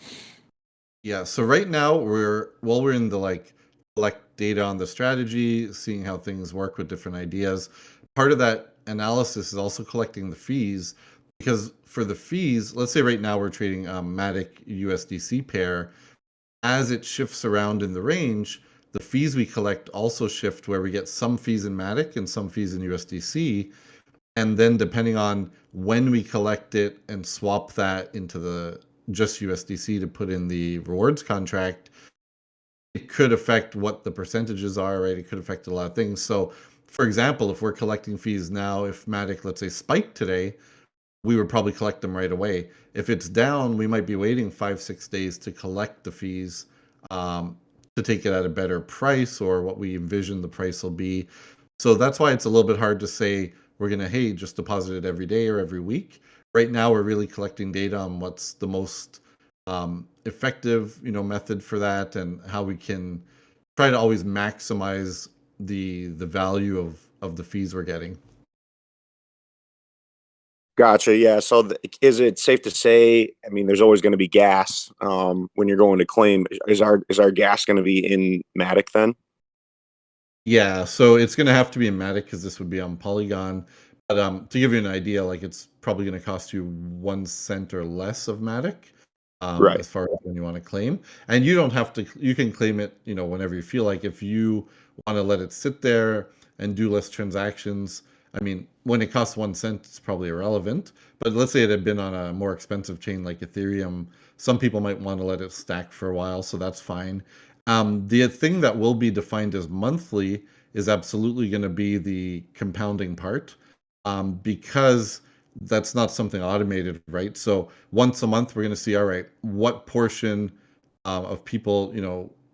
Yeah, so right now we're in the collect data on the strategy, seeing how things work with different ideas. Part of that analysis is also collecting the fees because for the fees, let's say right now we're trading Matic USDC pair. As it shifts around in the range, the fees we collect also shift where we get some fees in Matic and some fees in USDC. And then depending on when we collect it and swap that into the just USDC to put in the rewards contract, it could affect what the percentages are, right? It could affect a lot of things. So, for example, if we're collecting fees now, if Matic, let's say, spiked today, we would probably collect them right away. If it's down, we might be waiting 5-6 days to collect the fees to take it at a better price or what we envision the price will be. So that's why it's a little bit hard to say we're going to, just deposit it every day or every week. Right now, we're really collecting data on what's the most effective, method for that and how we can try to always maximize the value of the fees we're getting. Gotcha. Yeah. So is it safe to say, I mean, there's always going to be gas when you're going to claim. Is our gas going to be in Matic then? Yeah, so it's gonna have to be in Matic because this would be on Polygon. But to give you an idea, like it's probably gonna cost you 1 cent or less of Matic, Right. as far as when you want to claim. And you don't have to. You can claim it, whenever you feel like. If you want to let it sit there and do less transactions, I mean, when it costs 1 cent, it's probably irrelevant. But let's say it had been on a more expensive chain like Ethereum, some people might want to let it stack for a while, so that's fine. The thing that will be defined as monthly is absolutely going to be the compounding part, because that's not something automated, right? So once a month, we're going to see, all right, what portion of people,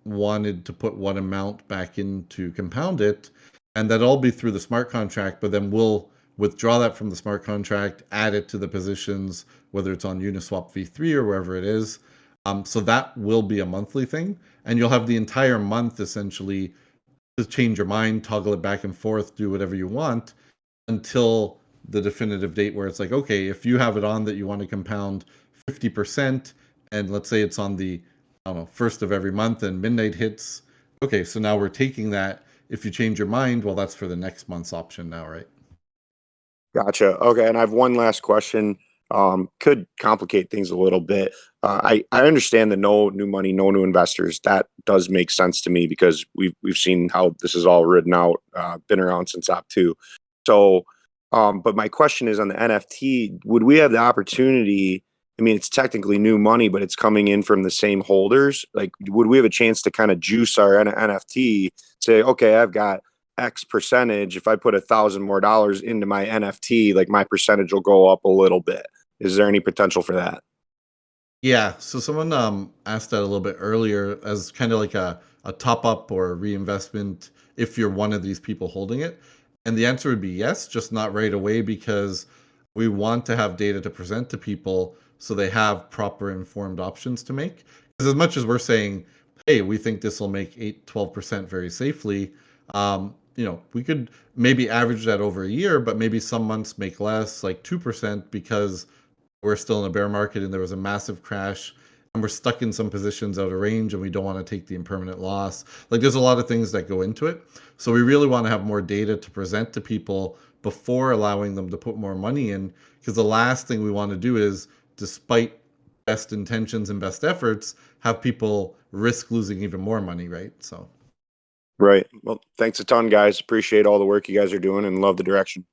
wanted to put what amount back into compound it, and that'll all be through the smart contract. But then we'll withdraw that from the smart contract, add it to the positions, whether it's on Uniswap v3 or wherever it is. So that will be a monthly thing, and you'll have the entire month essentially to change your mind, toggle it back and forth, do whatever you want until the definitive date where it's like, okay, if you have it on that you want to compound 50%, and let's say it's on the, I don't know, first of every month and midnight hits, okay, so now we're taking that. If you change your mind, well, that's for the next month's option now, right? Gotcha. Okay, and I have one last question. Could complicate things a little bit. I understand the no new money, no new investors. That does make sense to me because we've seen how this is all written out. Been around since Op2. So, but my question is on the NFT. Would we have the opportunity? I mean, it's technically new money, but it's coming in from the same holders. Like, would we have a chance to kind of juice our NFT? Say, okay, I've got X percentage. If I put $1,000 more into my NFT, like my percentage will go up a little bit. Is there any potential for that? Yeah, so someone asked that a little bit earlier as kind of like a top up or a reinvestment if you're one of these people holding it. And the answer would be yes, just not right away because we want to have data to present to people so they have proper informed options to make. Because as much as we're saying, hey, we think this will make 12% very safely, we could maybe average that over a year, but maybe some months make less, like 2%, because we're still in a bear market and there was a massive crash and we're stuck in some positions out of range and we don't want to take the impermanent loss. Like there's a lot of things that go into it. So we really want to have more data to present to people before allowing them to put more money in, because the last thing we want to do is, despite best intentions and best efforts, have people risk losing even more money, right? So Right. Well, thanks a ton, guys. Appreciate all the work you guys are doing and love the direction.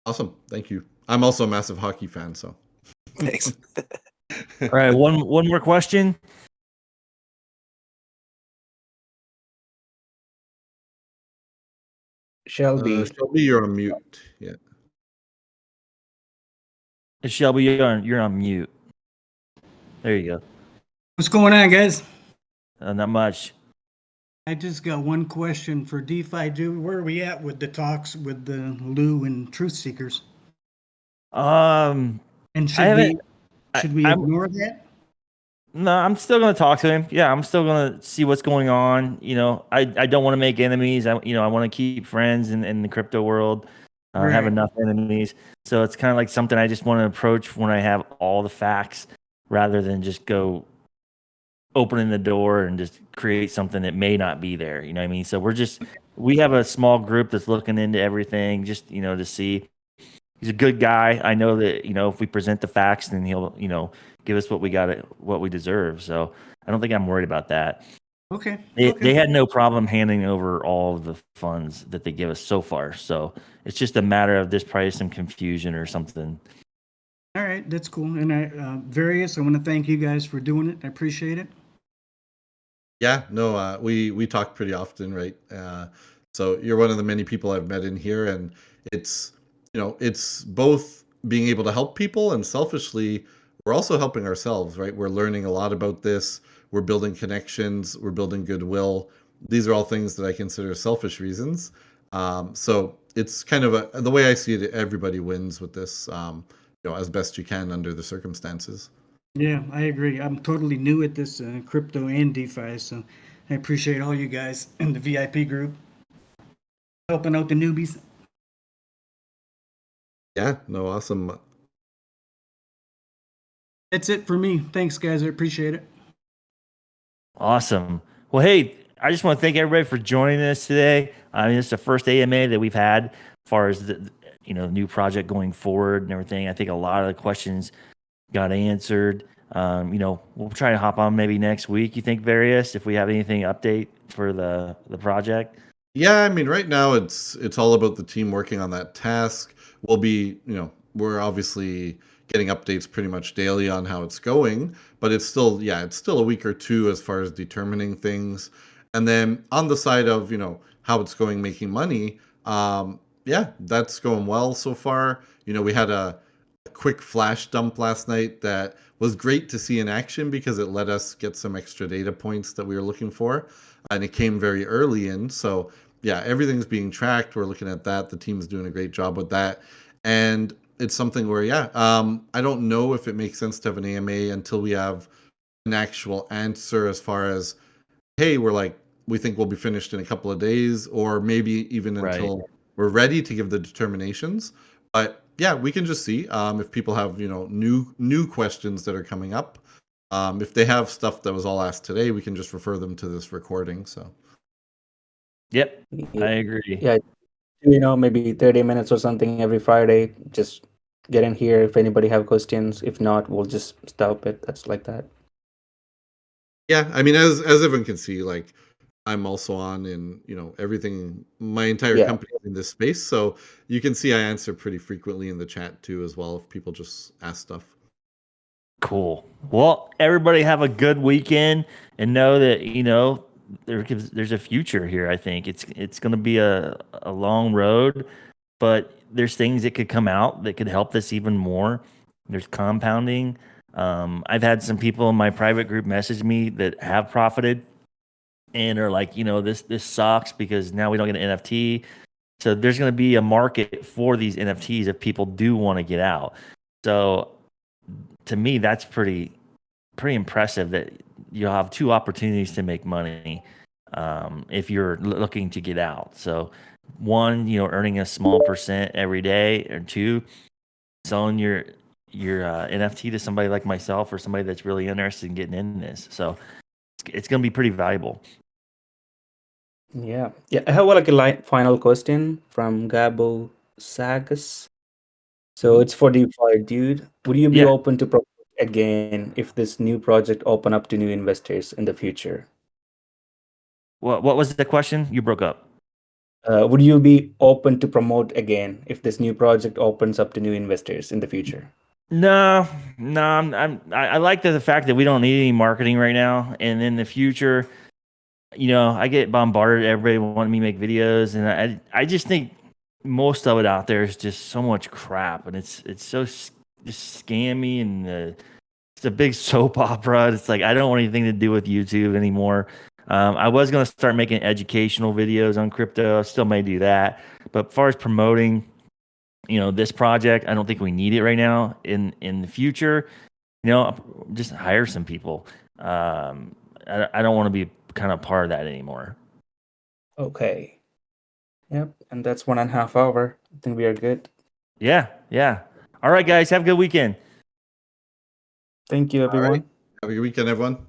awesome. Thank you. I'm also a massive hockey fan, so Thanks. All right, one more question. Shelby. Shelby, you're on mute. Yeah. Shelby, you're on mute. There you go. What's going on, guys? Not much. I just got one question for DeFi. Where are we at with the talks with the Lou and Truth Seekers? And should we ignore that? No, I'm still going to talk to him. Yeah, I'm still going to see what's going on. I don't want to make enemies. I want to keep friends in the crypto world. Right. Have enough enemies. So it's kind of like something I just want to approach when I have all the facts rather than just go opening the door and just create something that may not be there. You know what I mean? So we have a small group that's looking into everything just, to see. He's a good guy. I know that, if we present the facts, then he'll, give us what we deserve. So I don't think I'm worried about that. Okay. They had no problem handing over all of the funds that they give us so far. So it's just a matter of this probably some confusion or something. All right, that's cool. And Various, I want to thank you guys for doing it. I appreciate it. Yeah, no, we talk pretty often, right? So you're one of the many people I've met in here, and it's it's both being able to help people, and selfishly, we're also helping ourselves, right? We're learning a lot about this. We're building connections. We're building goodwill. These are all things that I consider selfish reasons. So it's kind of the way I see it. Everybody wins with this, as best you can under the circumstances. Yeah, I agree. I'm totally new at this crypto and DeFi, so I appreciate all you guys in the VIP group helping out the newbies. Yeah, no, awesome. That's it for me. Thanks, guys. I appreciate it. Awesome. Well, hey, I just want to thank everybody for joining us today. I mean, it's the first AMA that we've had as far as the new project going forward and everything. I think a lot of the questions got answered. We'll try to hop on maybe next week. You think, Various, if we have anything update for the project? Yeah, I mean, right now it's all about the team working on that task. We'll be, we're obviously getting updates pretty much daily on how it's going, but it's still a week or two as far as determining things. And then on the side of, how it's going making money, yeah, that's going well so far. We had a quick flash dump last night that was great to see in action because it let us get some extra data points that we were looking for, and it came very early in. So yeah, everything's being tracked. We're looking at that. The team is doing a great job with that, and it's something where I don't know if it makes sense to have an AMA until we have an actual answer as far as, hey, we think we'll be finished in a couple of days, or maybe even until we're ready to give the determinations. But yeah, we can just see if people have new questions that are coming up. If they have stuff that was all asked today, we can just refer them to this recording. So Yep, I agree. Yeah, maybe 30 minutes or something every Friday. Just get in here if anybody have questions. If not, we'll just stop it. That's like that. Yeah, I mean, as everyone can see, like I'm also on in everything. My entire Yeah. company is in this space, so you can see I answer pretty frequently in the chat too, as well, if people just ask stuff. Cool. Well, everybody have a good weekend, and know that there's a future here. I think it's going to be a long road, but there's things that could come out that could help this even more. There's compounding. I've had some people in my private group message me that have profited and are like, this sucks because now we don't get an NFT. So there's going to be a market for these NFTs if people do want to get out. So to me, that's pretty impressive that you'll have two opportunities to make money if you're looking to get out. So one, earning a small percent every day, or two, selling your NFT to somebody like myself or somebody that's really interested in getting in this. So it's going to be pretty valuable. Yeah. I have a final question from Gabo Sagas. So it's for DeFi, dude. Would you be open to promote again if this new project open up to new investors in the future? What was the question? You broke up. Would you be open to promote again if this new project opens up to new investors in the future? No. I like the fact that we don't need any marketing right now, and in the future, I get bombarded. Everybody wanting me to make videos, and I just think most of it out there is just so much crap, and it's so just scammy, and it's a big soap opera. It's like I don't want anything to do with YouTube anymore. I was going to start making educational videos on crypto. I still may do that, but as far as promoting, this project, I don't think we need it right now. In the future, just hire some people. I don't want to be kind of part of that anymore. Okay. Yep. And that's 1.5 hours. I think we are good. Yeah. All right, guys. Have a good weekend. Thank you, everyone. Have a good weekend, everyone.